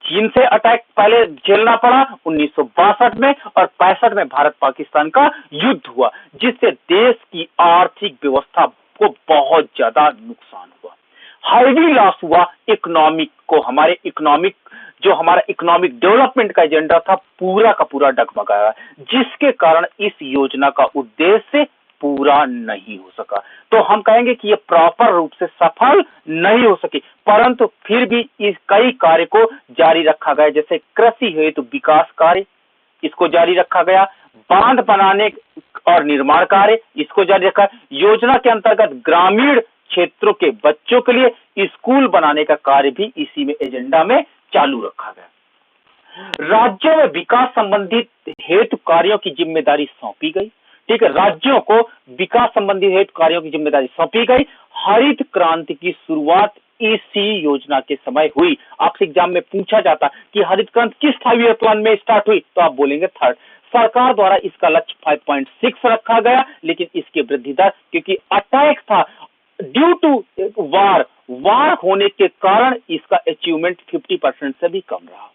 S1: चीन से अटैक पहले झेलना पड़ा 1962 में और 65 में भारत पाकिस्तान का युद्ध हुआ, जिससे देश की आर्थिक व्यवस्था को बहुत ज्यादा नुकसान हुआ, हैवी लॉस हुआ। इकोनॉमिक को हमारे इकोनॉमिक जो हमारा इकोनॉमिक डेवलपमेंट का एजेंडा था पूरा का पूरा डगमगाया, जिसके कारण इस योजना का उद्देश्य पूरा नहीं हो सका। तो हम कहेंगे कि ये प्रॉपर रूप से सफल नहीं हो सकी, परंतु फिर भी इस कई कार्य को जारी रखा गया, जैसे कृषि हेतु विकास कार्य इसको जारी रखा गया, बांध बनाने और निर्माण कार्य इसको जारी रखा। योजना के अंतर्गत ग्रामीण क्षेत्रों के बच्चों के लिए स्कूल बनाने का कार्य भी इसी में एजेंडा में चालू रखा गया। राज्यों में विकास संबंधित हेतु कार्यों की जिम्मेदारी सौंपी गई। ठीक है, राज्यों को विकास संबंधी हेतु कार्यों की जिम्मेदारी सौंपी गई। हरित क्रांति की शुरुआत इसी योजना के समय हुई। आपसे एग्जाम में पूछा जाता कि हरित क्रांति किस 5 ईयर प्लान में स्टार्ट हुई, तो आप बोलेंगे थर्ड। सरकार द्वारा इसका लक्ष्य 5.6 रखा गया, लेकिन इसकी वृद्धि दर क्योंकि अटैक था ड्यू टू वार होने के कारण इसका अचीवमेंट 50% से भी कम रहा,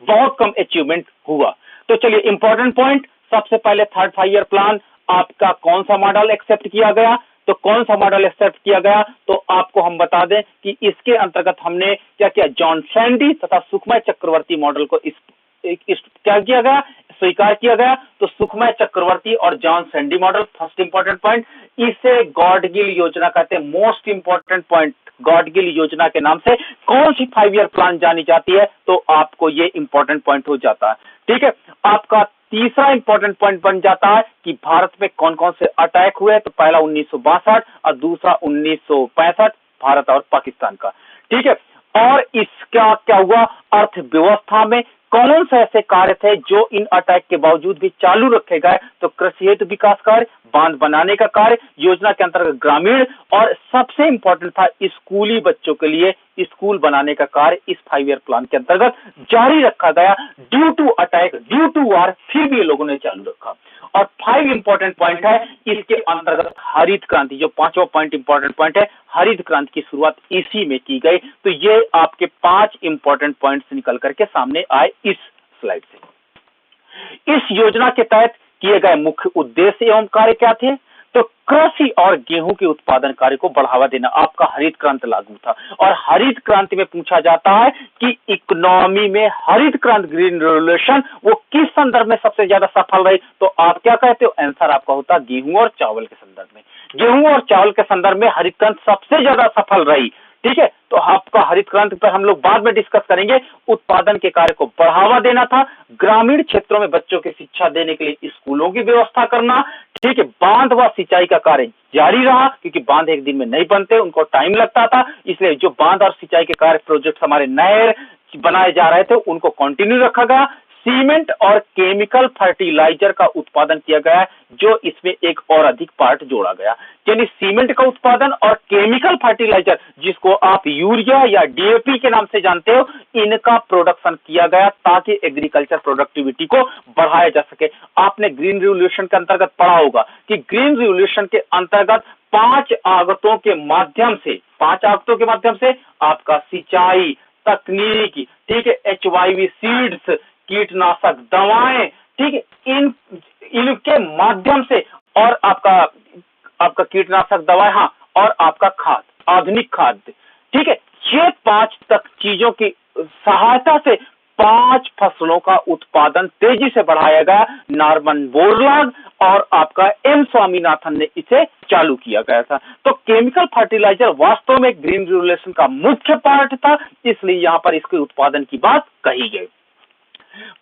S1: बहुत कम अचीवमेंट हुआ। तो चलिए इंपॉर्टेंट पॉइंट, सबसे पहले थर्ड 5 ईयर प्लान आपका कौन सा मॉडल एक्सेप्ट किया गया, तो कौन सा मॉडल एक्सेप्ट किया गया, तो आपको हम बता दें कि इसके अंतर्गत हमने क्या किया, जॉन सैंडी तथा सुखमय चक्रवर्ती मॉडल को क्या किया गया, स्वीकार किया गया। तो सुखमय चक्रवर्ती और John Sandy model, first important point. इसे गॉडगिल योजना कहते हैं, मोस्ट इंपॉर्टेंट पॉइंट। गॉडगिल योजना के नाम से कौन सी 5 ईयर प्लान जानी जाती है, तो आपको ये इंपॉर्टेंट पॉइंट हो जाता है। ठीक है, आपका तीसरा इंपॉर्टेंट पॉइंट बन जाता है कि भारत में कौन कौन से अटैक हुए, तो पहला 1962 और दूसरा 1965 भारत और पाकिस्तान का। ठीक है, और इसका क्या हुआ, अर्थव्यवस्था में कौन से ऐसे कार्य थे जो इन अटैक के बावजूद भी चालू रखे गए, तो कृषि हेतु विकास कार्य, बांध बनाने का कार्य, योजना के अंतर्गत ग्रामीण, और सबसे इंपॉर्टेंट था स्कूली बच्चों के लिए स्कूल बनाने का कार्य इस 5 ईयर प्लान के अंतर्गत जारी रखा गया। Due to attack, due to war, फिर भी ये लोगों ने चालू रखा। और 5 इंपॉर्टेंट पॉइंट है इसके अंतर्गत हरित क्रांति, जो 5वां पॉइंट इंपॉर्टेंट पॉइंट है, हरित क्रांति की शुरुआत इसी में की गई। तो ये आपके 5 इंपॉर्टेंट पॉइंट्स निकल करके सामने आए इस स्लाइड से। इस योजना के तहत किए गए मुख्य उद्देश्य एवं कार्य क्या थे, तो कृषि और गेहूं के उत्पादन कार्य को बढ़ावा देना आपका हरित क्रांति लागू था। और हरित क्रांति में पूछा जाता है कि इकोनॉमी में हरित क्रांति, ग्रीन रेवोल्यूशन, वो किस संदर्भ में सबसे ज्यादा सफल रही, तो आप क्या कहते हो, आंसर आपका होता गेहूं और चावल के संदर्भ में। गेहूं और चावल के संदर्भ में हरित क्रांति सबसे ज्यादा सफल रही। ठीक है, तो आपका हरित क्रांति पर हम लोग बाद में डिस्कस करेंगे। उत्पादन के कार्य को बढ़ावा देना था, ग्रामीण क्षेत्रों में बच्चों की शिक्षा देने के लिए स्कूलों की व्यवस्था करना। ठीक है, बांध व सिंचाई का कार्य जारी रहा, क्योंकि बांध एक दिन में नहीं बनते, उनको टाइम लगता था, इसलिए जो बांध और सिंचाई के कार्य प्रोजेक्ट हमारे नए बनाए जा रहे थे उनको कंटिन्यू रखा गया। सीमेंट और केमिकल फर्टिलाइजर का उत्पादन किया गया, जो इसमें एक और अधिक पार्ट जोड़ा गया, यानी सीमेंट का उत्पादन और केमिकल फर्टिलाइजर, जिसको आप यूरिया या डीएपी के नाम से जानते हो, इनका प्रोडक्शन किया गया ताकि एग्रीकल्चर प्रोडक्टिविटी को बढ़ाया जा सके। आपने ग्रीन रिवोल्यूशन के अंतर्गत पढ़ा होगा कि ग्रीन रिवोल्यूशन के अंतर्गत 5 आगतों के माध्यम से आपका सिंचाई तकनीकी, ठीक है, एचवाईवी सीड्स, कीटनाशक दवाएं, ठीक है, इनके माध्यम से, और आपका कीटनाशक दवाएं, हाँ, और आपका खाद, आधुनिक खाद, ठीक है, ये 5 तक चीजों की सहायता से 5 फसलों का उत्पादन तेजी से बढ़ाया गया। नॉर्मन बोरलॉग और आपका एम स्वामीनाथन ने इसे चालू किया गया था। तो केमिकल फर्टिलाइजर वास्तव में ग्रीन रिवोल्यूशन का मुख्य पार्ट था, इसलिए यहां पर इसके उत्पादन की बात कही गई।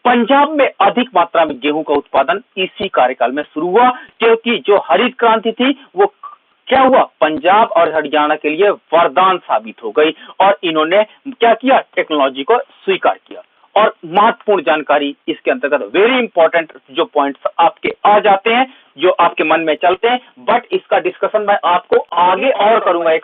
S1: पंजाब में अधिक मात्रा में गेहूं का उत्पादन इसी कार्यकाल में शुरू हुआ, क्योंकि जो हरित क्रांति थी वो क्या हुआ, पंजाब और हरियाणा के लिए वरदान साबित हो गई और इन्होंने क्या किया, टेक्नोलॉजी को स्वीकार किया। और महत्वपूर्ण जानकारी इसके अंतर्गत, वेरी इंपॉर्टेंट जो पॉइंट्स आपके आ जाते हैं, जो आपके मन में चलते हैं, बट इसका डिस्कशन मैं आपको आगे और करूंगा,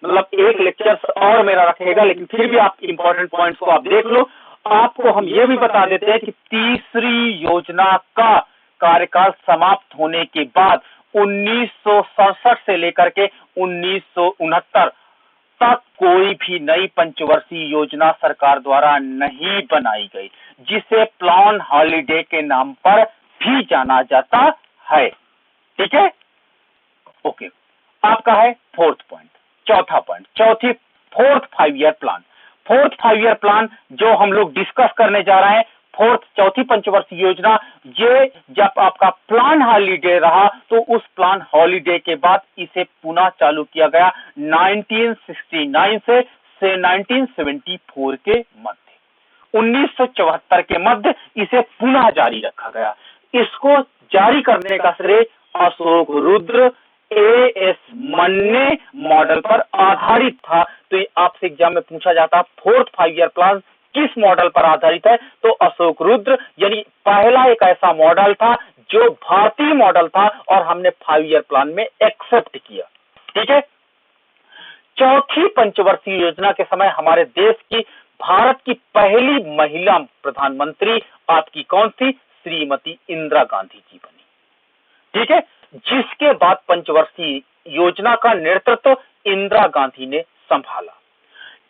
S1: मतलब एक लेक्चर और मेरा रखेगा, लेकिन फिर भी आप इंपॉर्टेंट पॉइंट्स को आप देख लो। आपको हम ये भी बता देते हैं कि तीसरी योजना का कार्यकाल समाप्त होने के बाद 1967 से लेकर के 1969 तक कोई भी नई पंचवर्षीय योजना सरकार द्वारा नहीं बनाई गई, जिसे प्लान हॉलिडे के नाम पर भी जाना जाता है। ठीक है, ओके। आपका है फोर्थ पॉइंट, चौथा point, fourth 5 year plan. Fourth 5 year plan जो हम लोग डिस्कस करने जा रहे हैं, चौथी पंचवर्षीय योजना, ये जब आपका प्लान हॉलिडे रहा तो उस प्लान हॉलिडे के बाद इसे पुनः चालू किया गया 1969 से 1974 के मध्य। 1974 के मध्य इसे पुनः जारी रखा गया। इसको जारी करने का श्रेय अशोक रुद्र एएस मन्ने मॉडल पर आधारित था। तो आपसे एग्जाम में पूछा जाता, फोर्थ 5 ईयर प्लान किस मॉडल पर आधारित है, तो अशोक रुद्र, यानी पहला एक ऐसा मॉडल था जो भारतीय मॉडल था और हमने 5 ईयर प्लान में एक्सेप्ट किया। ठीक है, चौथी पंचवर्षीय योजना के समय हमारे देश की, भारत की पहली महिला प्रधानमंत्री आपकी कौन थी, श्रीमती इंदिरा गांधी जी बनी। ठीक है, जिसके बाद पंचवर्षीय योजना का नेतृत्व इंदिरा गांधी ने संभाला।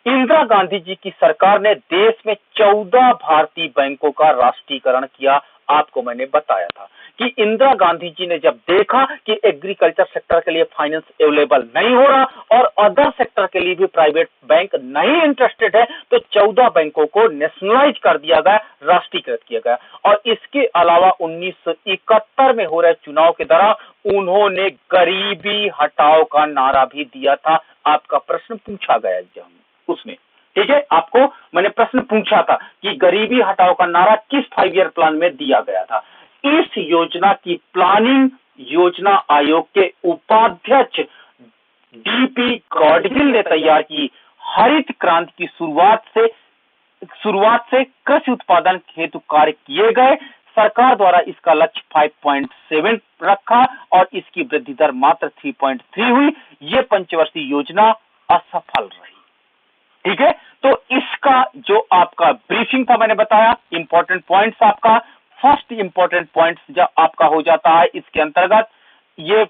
S1: इंदिरा गांधी जी की सरकार ने देश में 14 भारतीय बैंकों का राष्ट्रीयकरण किया। आपको मैंने बताया था कि इंदिरा गांधी जी ने जब देखा कि एग्रीकल्चर सेक्टर के लिए फाइनेंस अवेलेबल नहीं हो रहा और अदर सेक्टर के लिए भी प्राइवेट बैंक नहीं इंटरेस्टेड है, तो 14 बैंकों को नेशनलाइज कर दिया गया, राष्ट्रीयकृत किया गया। और इसके अलावा 1971 में हो रहे चुनाव के दौरान उन्होंने गरीबी हटाओ का नारा भी दिया था। आपका प्रश्न पूछा गया एग्जाम उसमें। ठीक है, आपको मैंने प्रश्न पूछा था कि गरीबी हटाओ का नारा किस 5 ईयर प्लान में दिया गया था। इस योजना की प्लानिंग योजना आयोग के उपाध्यक्ष डीपी गॉडगिल ने तैयार की। हरित क्रांति की शुरुआत से कृषि उत्पादन हेतु कार्य किए गए। सरकार द्वारा इसका लक्ष्य 5.7 रखा और इसकी वृद्धि दर मात्र 3.3 हुई। यह पंचवर्षीय योजना असफल रही। ठीक है, तो इसका जो आपका ब्रीफिंग था मैंने बताया, इंपॉर्टेंट पॉइंट्स आपका, फर्स्ट इंपॉर्टेंट पॉइंट्स जब आपका हो जाता है इसके अंतर्गत, ये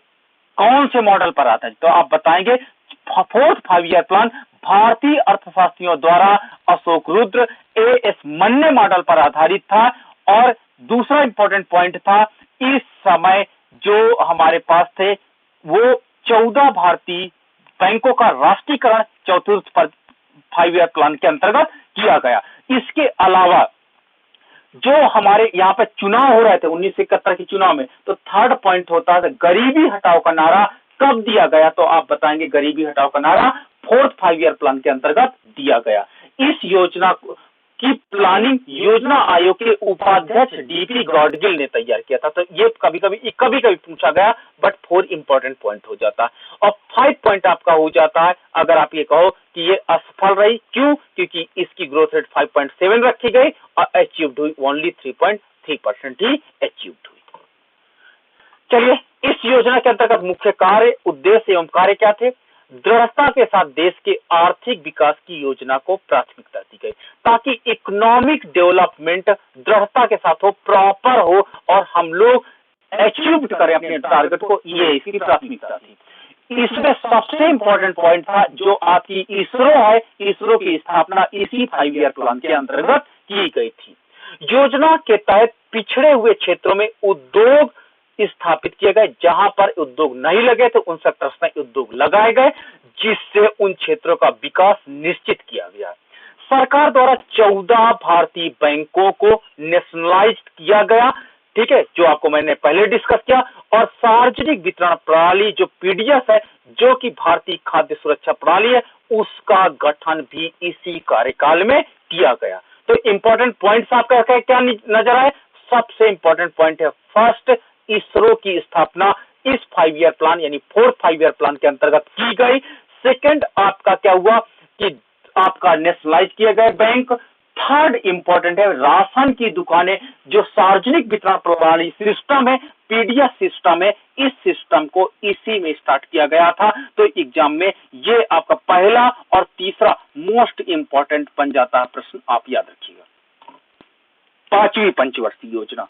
S1: कौन से मॉडल पर आता है, तो आप बताएंगे फोर्थ 5 ईयर प्लान भारतीय अर्थशास्त्रियों द्वारा अशोक रुद्र एएस मन्ने मॉडल पर आधारित था। और दूसरा इंपॉर्टेंट पॉइंट था, इस समय जो हमारे पास थे वो 14 भारतीय बैंकों का राष्ट्रीयकरण चतुर्थ 5 ईयर प्लान के अंतर्गत किया गया। इसके अलावा जो हमारे यहाँ पे चुनाव हो रहे थे 1971 के चुनाव में, तो थर्ड पॉइंट होता है गरीबी हटाओ का नारा कब दिया गया, तो आप बताएंगे गरीबी हटाओ का नारा फोर्थ 5 ईयर प्लान के अंतर्गत दिया गया। इस योजना की प्लानिंग योजना आयोग के उपाध्यक्ष डीपी गॉडगिल ने तैयार किया था। तो ये कभी कभी पूछा गया, बट 4 इंपॉर्टेंट पॉइंट हो जाता है। और 5 पॉइंट आपका हो जाता है अगर आप ये कहो कि ये असफल रही। क्यों? क्योंकि इसकी ग्रोथ रेट 5.7 रखी गई और अचीव्ड हुई ओनली 3.3% ही अचीव्ड हुई। चलिए, इस योजना के अंतर्गत मुख्य कार्य, उद्देश्य एवं कार्य क्या थे? दृढ़ता के साथ देश के आर्थिक विकास की योजना को प्राथमिकता दी गई ताकि इकोनॉमिक डेवलपमेंट दृढ़ता के साथ हो, प्रॉपर हो और हम लोग अचीव करें अपने टारगेट को, ये इसकी प्राथमिकता थी। इसमें सबसे इंपॉर्टेंट पॉइंट था जो आपकी इसरो है, इसरो की स्थापना इसी 5 ईयर प्लान के अंतर्गत की गई थी। योजना के तहत पिछड़े हुए क्षेत्रों में उद्योग स्थापित किए गए, जहां पर उद्योग नहीं लगे तो उन सेक्टर्स में उद्योग लगाए गए, जिससे उन क्षेत्रों का विकास निश्चित किया गया। सरकार द्वारा 14 भारतीय बैंकों को नेशनलाइज किया गया। ठीक है, जो आपको मैंने पहले डिस्कस किया। और सार्वजनिक वितरण प्रणाली जो पीडीएस है, जो कि भारतीय खाद्य सुरक्षा प्रणाली है, उसका गठन भी इसी कार्यकाल में किया गया। तो इंपॉर्टेंट पॉइंट्स आपका क्या नजर आए? सबसे इंपॉर्टेंट पॉइंट है फर्स्ट, इसरो की स्थापना इस 5 ईयर प्लान यानी 4th 5 ईयर प्लान के अंतर्गत की गई। सेकंड आपका क्या हुआ कि आपका नेशनलाइज किए गए बैंक। थर्ड इंपॉर्टेंट है राशन की दुकानें जो सार्वजनिक वितरण प्रणाली सिस्टम है, पीडीएस सिस्टम है, इस सिस्टम को इसी में स्टार्ट किया गया था। तो एग्जाम में ये आपका पहला और तीसरा मोस्ट इंपॉर्टेंट बन जाता है प्रश्न, आप याद रखिएगा। 5वीं पंचवर्षीय योजना,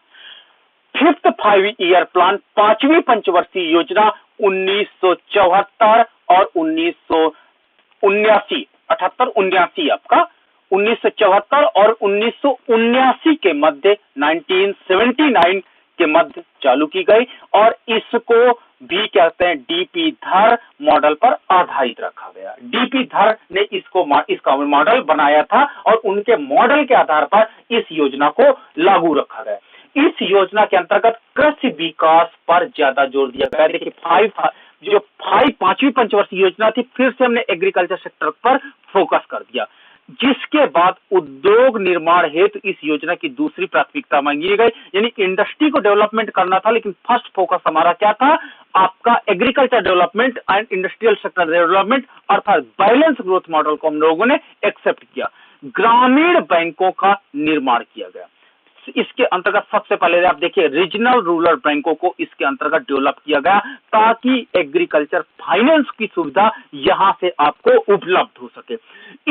S1: 5th 5 ईयर प्लान, 5वीं पंचवर्षीय योजना 1974 और 1979, 78 79 आपका 1974 और 1979 के मध्य 1979 के मध्य चालू की गई और इसको भी कहते हैं डीपी धर मॉडल पर आधारित रखा गया। डीपी धर ने इसका मॉडल बनाया था और उनके मॉडल के आधार पर इस योजना को लागू रखा गया। इस योजना के अंतर्गत कृषि विकास पर ज्यादा जोर दिया गया। देखिए 5वीं पंचवर्षीय योजना थी, फिर से हमने एग्रीकल्चर सेक्टर पर फोकस कर दिया, जिसके बाद उद्योग निर्माण हेतु इस योजना की दूसरी प्राथमिकता मांगी गई, यानी इंडस्ट्री को डेवलपमेंट करना था, लेकिन फर्स्ट फोकस हमारा क्या था? आपका agriculture development and industrial sector development, अर्थात बैलेंस ग्रोथ मॉडल को हम लोगों ने एक्सेप्ट किया। ग्रामीण बैंकों का निर्माण किया गया। इसके अंतर्गत सबसे पहले आप देखिए रीजनल रूरल बैंकों को इसके अंतर्गत डेवलप किया गया ताकि एग्रीकल्चर फाइनेंस की सुविधा यहां से आपको उपलब्ध हो सके।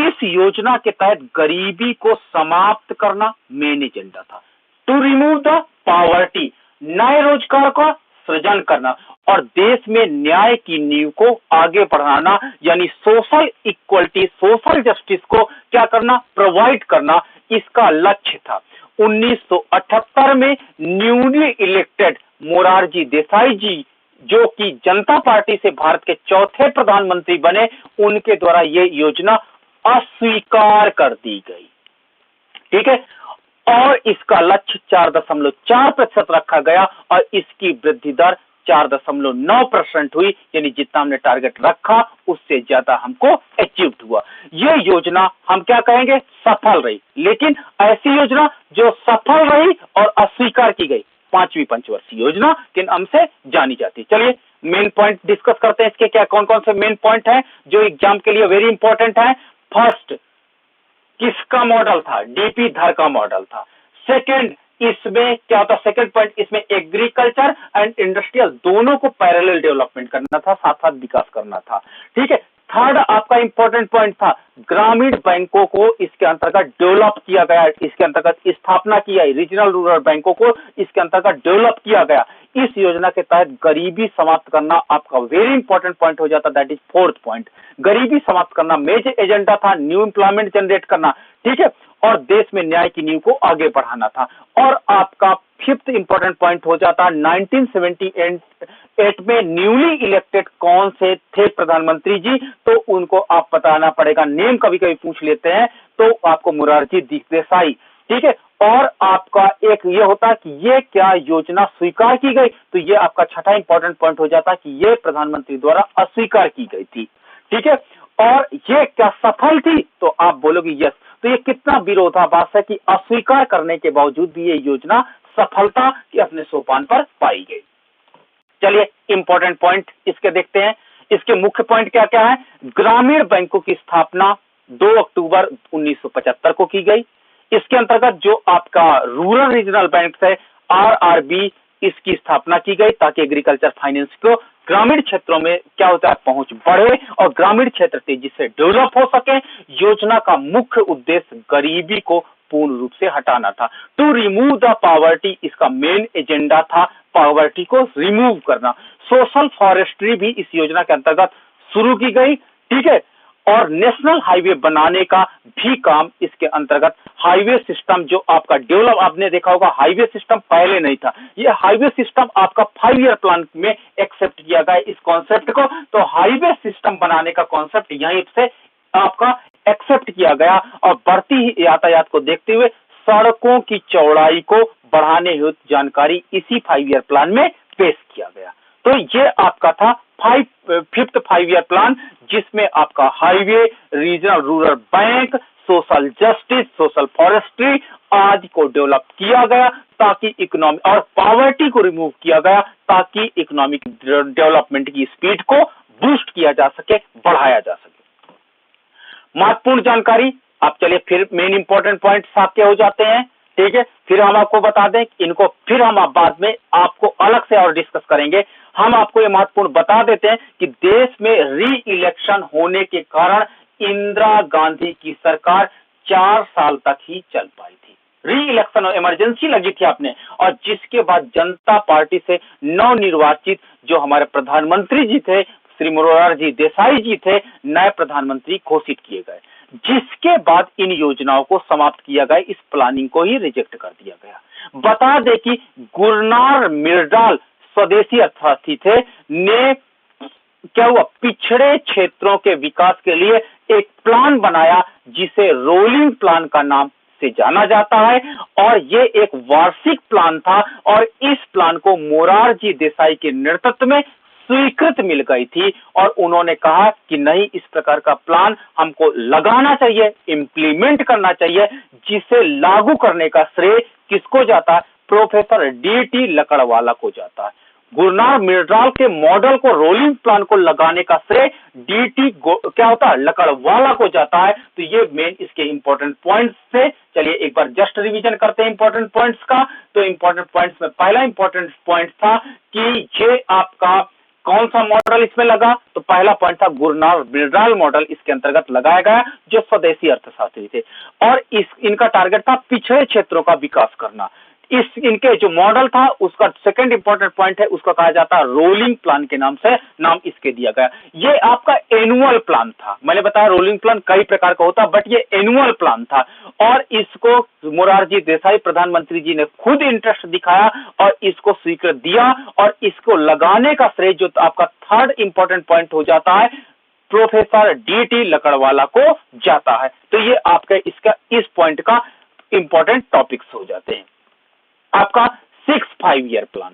S1: इस योजना के तहत गरीबी को समाप्त करना मेन एजेंडा था। टू रिमूव द पॉवर्टी, नए रोजगार का सृजन करना और देश में न्याय की नींव को आगे बढ़ाना, यानी सोशल इक्वलिटी, सोशल जस्टिस को क्या करना? प्रोवाइड करना, इसका लक्ष्य था। 1978 में न्यूली इलेक्टेड मोरारजी देसाई जी, जो कि जनता पार्टी से भारत के चौथे प्रधानमंत्री बने, उनके द्वारा यह योजना अस्वीकार कर दी गई। ठीक है, और इसका लक्ष्य 4.4% रखा गया और इसकी वृद्धि दर 4.9% हुई, यानी जितना हमने टारगेट रखा उससे ज्यादा हमको अचीव हुआ। यह योजना हम क्या कहेंगे? सफल रही। लेकिन ऐसी योजना जो सफल रही और अस्वीकार की गई, 5वीं पंचवर्षीय योजना के नाम से जानी जाती। चलिए मेन पॉइंट डिस्कस करते हैं, इसके क्या कौन कौन से मेन पॉइंट हैं जो एग्जाम के लिए वेरी इंपॉर्टेंट है। फर्स्ट, किसका मॉडल था? डीपी धर का मॉडल था। सेकंड, इसमें क्या होता? सेकंड पॉइंट, इसमें एग्रीकल्चर एंड इंडस्ट्रियल दोनों को पैरेलल डेवलपमेंट करना था, साथ साथ विकास करना था। ठीक है। थर्ड आपका इंपॉर्टेंट पॉइंट था ग्रामीण बैंकों को इसके अंतर्गत डेवलप किया गया, इसके अंतर्गत स्थापना की गई। रीजनल रूरल बैंकों को इसके अंतर्गत डेवलप किया गया। इस योजना के तहत गरीबी समाप्त करना आपका वेरी इंपॉर्टेंट पॉइंट हो जाता, दैट इज 4th पॉइंट। गरीबी समाप्त करना मेजर एजेंडा था, न्यू एम्प्लॉयमेंट जनरेट करना। ठीक है, और देश में न्याय की नींव को आगे बढ़ाना था। और आपका 5th इंपॉर्टेंट पॉइंट हो जाता 1978 में न्यूली इलेक्टेड कौन से थे प्रधानमंत्री जी, तो उनको आप बताना पड़ेगा, नेम कभी कभी पूछ लेते हैं, तो आपको मोरारजी देसाई। ठीक है, और आपका एक ये होता कि ये क्या योजना स्वीकार की गई, तो ये आपका छठा इंपॉर्टेंट पॉइंट हो जाता कि ये प्रधानमंत्री द्वारा अस्वीकार की गई थी। ठीक है, और ये क्या सफल थी, तो आप बोलोगे यस। तो ये कितना विरोधाभास है कि अस्वीकार करने के बावजूद भी ये योजना सफलता के अपने सोपान पर पाई गई। चलिए इंपॉर्टेंट पॉइंट इसके देखते हैं। इसके मुख्य पॉइंट क्या क्या है? ग्रामीण बैंकों की स्थापना 2 अक्टूबर 1975 को की गई। इसके अंतर्गत जो आपका रूरल रीजनल बैंक है RRB, इसकी स्थापना की गई ताकि एग्रीकल्चर फाइनेंस को ग्रामीण क्षेत्रों में क्या होता है पहुंच बढ़े और ग्रामीण क्षेत्र तेजी से डेवलप हो सके। योजना का मुख्य उद्देश्य गरीबी को पूर्ण रूप से हटाना था। टू रिमूव द पॉवर्टी, इसका मेन एजेंडा था पॉवर्टी को रिमूव करना। सोशल फॉरेस्ट्री भी इस योजना के अंतर्गत शुरू की गई। ठीक है, और नेशनल हाईवे बनाने का भी काम इसके अंतर्गत, हाईवे सिस्टम जो आपका डेवलप, आपने देखा होगा हाईवे सिस्टम पहले नहीं था, ये हाईवे सिस्टम आपका 5 ईयर प्लान में एक्सेप्ट किया गया इस कॉन्सेप्ट को। तो हाईवे सिस्टम बनाने का कॉन्सेप्ट यहीं से आपका एक्सेप्ट किया गया और बढ़ती ही यातायात को देखते हुए सड़कों की चौड़ाई को बढ़ाने हेतु जानकारी इसी 5 ईयर प्लान में पेश किया गया। तो ये आपका था 5th 5 ईयर प्लान, जिसमें आपका highway, regional rural bank, social justice, social forestry आदि को डेवलप किया गया ताकि इकोनॉमी और पॉवर्टी को रिमूव किया गया ताकि इकोनॉमिक डेवलपमेंट की स्पीड को बूस्ट किया जा सके, बढ़ाया जा सके। महत्वपूर्ण जानकारी। आप चलिए फिर मेन इंपॉर्टेंट पॉइंट आपके हो जाते हैं, ठीक है। फिर हम आपको बता दें, इनको फिर हम बाद में आपको अलग से और डिस्कस करेंगे। हम आपको ये महत्वपूर्ण बता देते हैं कि देश में री इलेक्शन होने के कारण इंदिरा गांधी की सरकार 4 साल तक ही चल पाई थी। री इलेक्शन इमरजेंसी लगी थी आपने, और जिसके बाद जनता पार्टी से नवनिर्वाचित जो हमारे प्रधानमंत्री जी थे, श्री मोरारजी देसाई जी थे, नए प्रधानमंत्री घोषित किए गए, जिसके बाद इन योजनाओं को समाप्त किया गया, इस प्लानिंग को ही रिजेक्ट कर दिया गया। बता दें कि गुरनार मिर्डाल स्वदेशी अर्थशास्त्री थे, ने क्या हुआ, पिछड़े क्षेत्रों के विकास के लिए एक प्लान बनाया जिसे रोलिंग प्लान का नाम से जाना जाता है, और ये एक वार्षिक प्लान था, और इस प्लान को मोरारजी देसाई के नेतृत्व में स्वीकृत मिल गई थी, और उन्होंने कहा कि नहीं, इस प्रकार का प्लान हमको लगाना चाहिए, इंप्लीमेंट करना चाहिए, जिसे लागू करने का श्रेय किसको जाता है, प्रोफेसर डी.टी. लकड़वाला को जाता है। गुरनार मिर्डाल के मॉडल को, रोलिंग प्लान को लगाने का श्रेय डी.टी. क्या होता है, लकड़वाला को जाता है। तो ये मेन इसके इंपॉर्टेंट पॉइंट्स थे। चलिए एक बार जस्ट रिवीजन करते हैं इंपॉर्टेंट पॉइंट्स का। तो इंपॉर्टेंट पॉइंट्स में पहला इंपॉर्टेंट पॉइंट था कि ये आपका कौन सा मॉडल इसमें लगा, तो पहला पॉइंट था गुरनार मिर्डाल मॉडल इसके अंतर्गत लगाया गया, जो स्वदेशी अर्थशास्त्री थे, और इनका टारगेट था पिछड़े क्षेत्रों का विकास करना। इनके जो मॉडल था उसका सेकंड इंपॉर्टेंट पॉइंट है, उसका कहा जाता है रोलिंग प्लान के नाम से नाम इसके दिया गया। ये आपका एनुअल प्लान था। मैंने बताया रोलिंग प्लान कई प्रकार का होता है, बट ये एनुअल प्लान था, और इसको मोरारजी देसाई प्रधानमंत्री जी ने खुद इंटरेस्ट दिखाया और इसको स्वीकृत दिया, और इसको लगाने का श्रेय जो आपका थर्ड इंपॉर्टेंट पॉइंट हो जाता है, प्रोफेसर डी.टी. लकड़वाला को जाता है। तो ये आपके इसका इस पॉइंट का इंपॉर्टेंट टॉपिक्स हो जाते हैं। आपका 6 5 ईयर प्लान,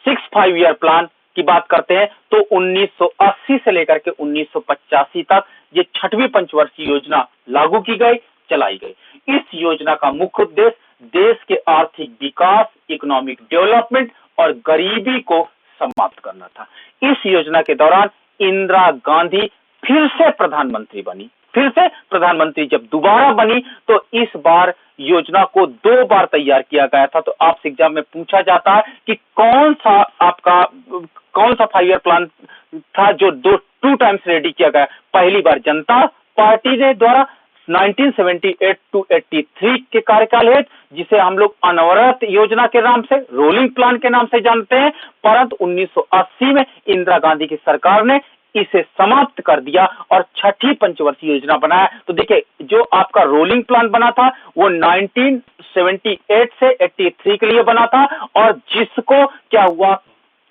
S1: 6 5 ईयर प्लान की बात करते हैं तो 1980 से लेकर के 1985 तक ये 6वीं पंचवर्षीय योजना लागू की गई, चलाई गई। इस योजना का मुख्य उद्देश्य देश के आर्थिक विकास, इकोनॉमिक डेवलपमेंट और गरीबी को समाप्त करना था। इस योजना के दौरान इंदिरा गांधी फिर से प्रधानमंत्री बनी। फिर से प्रधानमंत्री जब दोबारा बनी तो इस बार योजना को 2 बार तैयार किया गया था। तो आपसे एग्जाम में पूछा जाता है कि कौन सा 5 ईयर प्लान था जो 2 टाइम्स रेडी किया गया। पहली बार जनता पार्टी ने द्वारा 1978 to 83 के कार्यकाल है, जिसे हम लोग अनवरत योजना के नाम से, रोलिंग प्लान के नाम से जानते हैं, परंतु 1980 में इंदिरा गांधी की सरकार ने इसे समाप्त कर दिया और 6ठी पंचवर्षीय योजना बनाया। तो देखिए, जो आपका रोलिंग प्लान बना था वो 1978 से 83 के लिए बना था, और जिसको क्या हुआ,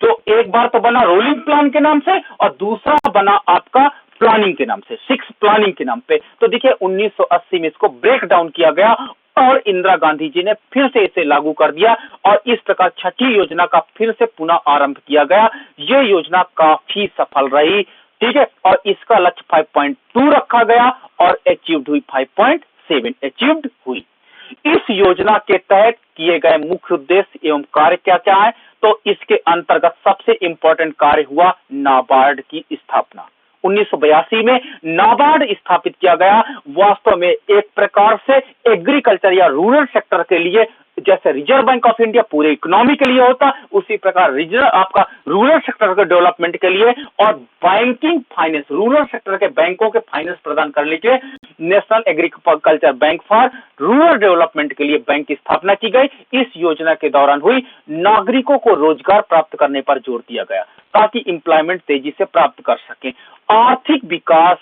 S1: तो एक बार तो बना रोलिंग प्लान के नाम से और दूसरा बना आपका प्लानिंग के नाम से, 6 प्लानिंग के नाम पे। तो देखिए 1980 में इसको ब्रेक डाउन किया गया और इंदिरा गांधी जी ने फिर से इसे लागू कर दिया, और इस प्रकार 6ठी योजना का फिर से पुनः आरंभ किया गया। ये योजना काफी सफल रही, ठीक है, और इसका लक्ष्य 5.2 रखा गया और अचीव्ड हुई 5.7 अचीव्ड हुई। इस योजना के तहत किए गए मुख्य उद्देश्य एवं कार्य क्या क्या है, तो इसके अंतर्गत सबसे इंपॉर्टेंट कार्य हुआ नाबार्ड की स्थापना। 1982 में नाबार्ड स्थापित किया गया। वास्तव में एक प्रकार से एग्रीकल्चर या रूरल सेक्टर के लिए, जैसे रिजर्व बैंक ऑफ इंडिया पूरे इकोनॉमी के लिए होता, उसी प्रकार रिजर्व आपका रूरल सेक्टर के डेवलपमेंट के लिए और बैंकिंग फाइनेंस, रूरल सेक्टर के बैंकों के फाइनेंस प्रदान करने के लिए national agriculture bank for rural development के लिए बैंक की स्थापना की गई। इस योजना के दौरान हुई नागरिकों को रोजगार प्राप्त करने पर जोर दिया गया ताकि एम्प्लॉयमेंट तेजी से प्राप्त कर सके। आर्थिक विकास,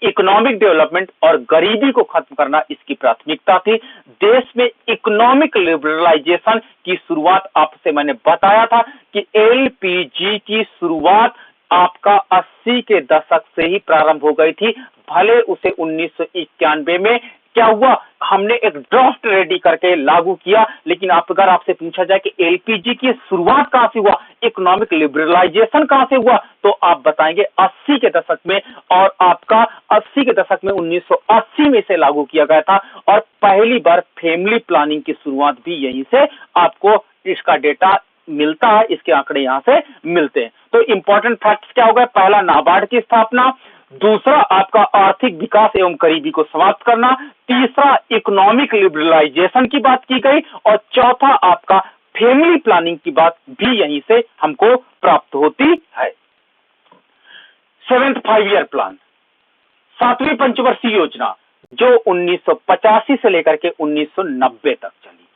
S1: इकोनॉमिक डेवलपमेंट और गरीबी को खत्म करना इसकी प्राथमिकता थी। देश में इकोनॉमिक लिबरलाइजेशन की शुरुआत, आपसे मैंने बताया था कि एलपीजी की शुरुआत आपका 80 के दशक से ही प्रारंभ हो गई थी, भले उसे 1991 में क्या हुआ, हमने एक ड्राफ्ट रेडी करके लागू किया, लेकिन अगर आपसे पूछा जाए कि एलपीजी की शुरुआत कहां से हुआ, इकोनॉमिक लिबरलाइजेशन कहां से हुआ, तो आप बताएंगे 80 के दशक में, और आपका 80 के दशक में 1980 में इसे लागू किया गया था, और पहली बार फैमिली प्लानिंग की शुरुआत भी यहीं से आपको इसका डेटा मिलता है, इसके आंकड़े यहां से मिलते हैं। तो इंपॉर्टेंट फैक्ट्स क्या हो गए, पहला नाबार्ड की स्थापना, दूसरा आपका आर्थिक विकास एवं गरीबी को समाप्त करना, तीसरा इकोनॉमिक लिबरलाइजेशन की बात की गई, और चौथा आपका फैमिली प्लानिंग की बात भी यहीं से हमको प्राप्त होती है। 7th 5 ईयर प्लान, 7वीं पंचवर्षीय योजना, जो 1985 से लेकर के 1990 तक चली।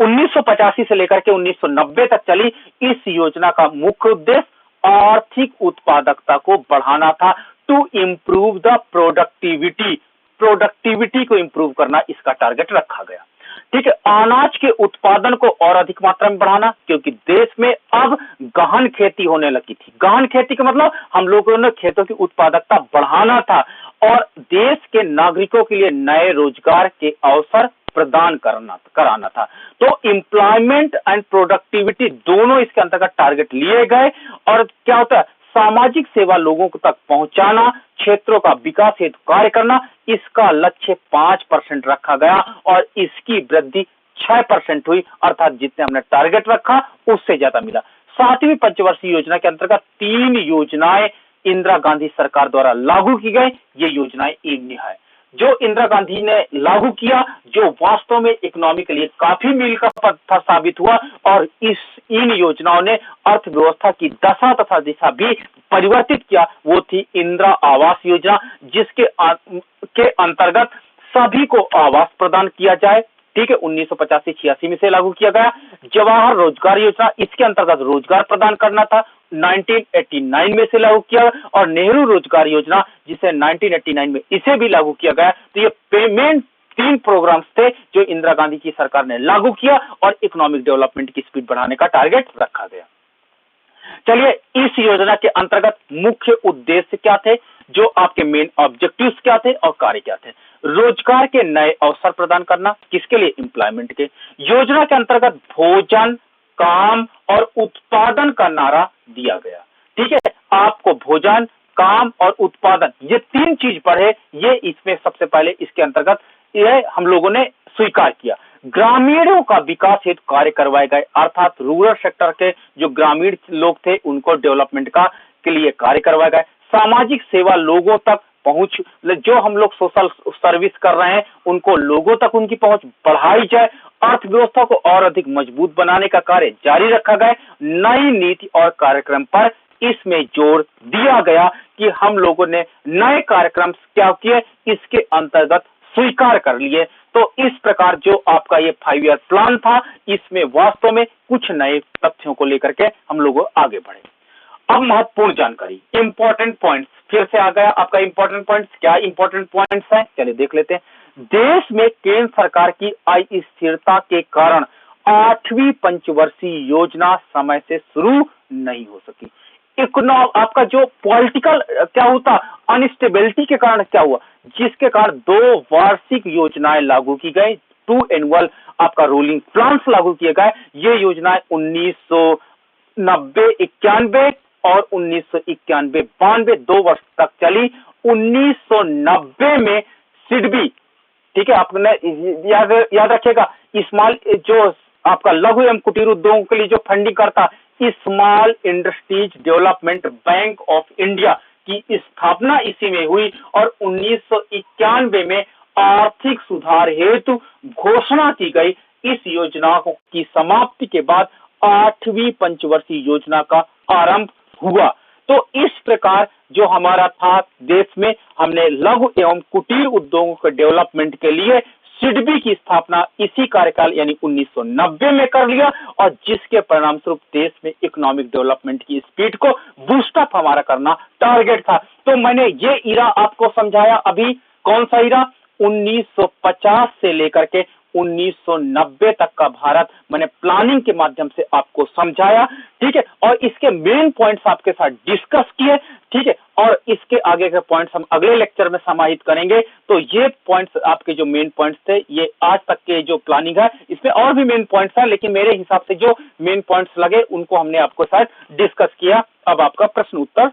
S1: 1985 से लेकर के 1990 तक चली इस योजना का मुख्य उद्देश्य आर्थिक उत्पादकता को बढ़ाना था, टू इंप्रूव द प्रोडक्टिविटी को इंप्रूव करना इसका टारगेट रखा गया। ठीक है, अनाज के उत्पादन को और अधिक मात्रा में बढ़ाना, क्योंकि देश में अब गहन खेती होने लगी थी। गहन खेती का मतलब हम लोगों ने खेतों की उत्पादकता बढ़ाना था, और देश के नागरिकों के लिए नए रोजगार के अवसर प्रदान कराना था। तो एम्प्लॉयमेंट एंड प्रोडक्टिविटी दोनों इसके अंतर्गत टारगेट लिए गए। और क्या होता है, सामाजिक सेवा लोगों तक पहुंचाना, क्षेत्रों का विकास हेतु कार्य करना, इसका लक्ष्य 5% रखा गया, और इसकी वृद्धि 6% हुई, अर्थात जितने हमने टारगेट रखा उससे ज्यादा मिला। 7वीं पंचवर्षीय योजना के अंतर्गत 3 योजनाएं इंदिरा गांधी सरकार द्वारा लागू की गई। ये योजनाएं इनमें है जो इंदिरा गांधी ने लागू किया, जो वास्तव में इकोनॉमी के लिए काफी मील का पत्थर साबित हुआ, और इन योजनाओं ने अर्थव्यवस्था की दशा तथा दिशा भी परिवर्तित किया। वो थी इंदिरा आवास योजना, जिसके के अंतर्गत सभी को आवास प्रदान किया जाए। ठीक है, 1985-86 में से लागू किया गया। जवाहर रोजगार योजना, इसके अंतर्गत रोजगार प्रदान करना था, 1989 में से लागू किया। और नेहरू रोजगार योजना, जिसे 1989 में इसे भी लागू किया गया। तो ये पेमेंट 3 प्रोग्राम्स थे जो इंदिरा गांधी की सरकार ने लागू किया, और इकोनॉमिक डेवलपमेंट की स्पीड बढ़ाने का टारगेट रखा गया। चलिए, इस योजना के अंतर्गत मुख्य उद्देश्य क्या थे, जो आपके मेन ऑब्जेक्टिव्स क्या थे और कार्य क्या थे। रोजगार के नए अवसर प्रदान करना, किसके लिए, एम्प्लॉयमेंट के। योजना के अंतर्गत भोजन, काम और उत्पादन का नारा दिया गया। ठीक है, आपको भोजन, काम और उत्पादन, ये 3 चीज पढ़े, ये इसमें सबसे पहले इसके अंतर्गत ये हम लोगों ने स्वीकार किया। ग्रामीणों का विकास हेतु कार्य करवाए गए, अर्थात रूरल सेक्टर के जो ग्रामीण लोग थे उनको डेवलपमेंट के लिए कार्य करवाए गए। सामाजिक सेवा लोगों तक पहुंच, जो हम लोग सोशल सर्विस कर रहे हैं उनको लोगों तक उनकी पहुंच बढ़ाई जाए। अर्थव्यवस्था को और अधिक मजबूत बनाने का कार्य जारी रखा गया। नई नीति और कार्यक्रम पर इसमें जोर दिया गया कि हम लोगों ने नए कार्यक्रम क्या किए, इसके अंतर्गत स्वीकार कर लिए। तो इस प्रकार जो आपका ये 5 ईयर प्लान था, इसमें वास्तव में कुछ नए तथ्यों को लेकर के हम लोग आगे बढ़े। अब महत्वपूर्ण जानकारी, इंपॉर्टेंट पॉइंट्स, फिर से आ गया आपका इंपॉर्टेंट पॉइंट्स। क्या इंपॉर्टेंट पॉइंट्स हैं, चलिए देख लेते हैं। देश में केंद्र सरकार की अस्थिरता के कारण 8वीं पंचवर्षीय योजना समय से शुरू नहीं हो सकी। आपका जो पॉलिटिकल क्या होता, अनस्टेबिलिटी के कारण क्या हुआ, जिसके कारण 2 वार्षिक योजनाएं लागू की गई, 2 एनुअल आपका रोलिंग प्लान्स लागू किए गए। ये योजनाएं 1990-91 और 1991-92 2 वर्ष तक चली। 1990 में सिडबी, ठीक है, आपने याद रखिएगा, स्मॉल जो आपका लघु एवं कुटीर उद्योगों के लिए जो फंडिंग करता, small industries development bank of India की स्थापना इसी में हुई। और 1991 में आर्थिक सुधार हेतु घोषणा की गई। इस योजना की समाप्ति के बाद 8वीं पंचवर्षीय योजना का आरंभ हुआ। तो इस प्रकार जो हमारा था, देश में हमने लघु एवं कुटीर उद्योगों के डेवलपमेंट के लिए सिडबी की स्थापना इसी कार्यकाल यानी 1990 में कर लिया, और जिसके परिणाम स्वरूप देश में इकोनॉमिक डेवलपमेंट की स्पीड को बूस्टअप हमारा करना टारगेट था। तो मैंने ये इरा आपको समझाया। अभी कौन सा इरा, 1950 से लेकर के 1990 तक का भारत मैंने प्लानिंग के माध्यम से आपको समझाया, ठीक है, और इसके मेन पॉइंट्स आपके साथ डिस्कस किए, ठीक है, और इसके आगे के पॉइंट्स हम अगले लेक्चर में समाहित करेंगे। तो ये पॉइंट्स आपके जो मेन पॉइंट्स थे, ये आज तक के जो प्लानिंग है इसमें और भी मेन पॉइंट्स था, लेकिन मेरे हिसाब से जो मेन पॉइंट्स लगे उनको हमने आपको साथ डिस्कस किया। अब आपका प्रश्न उत्तर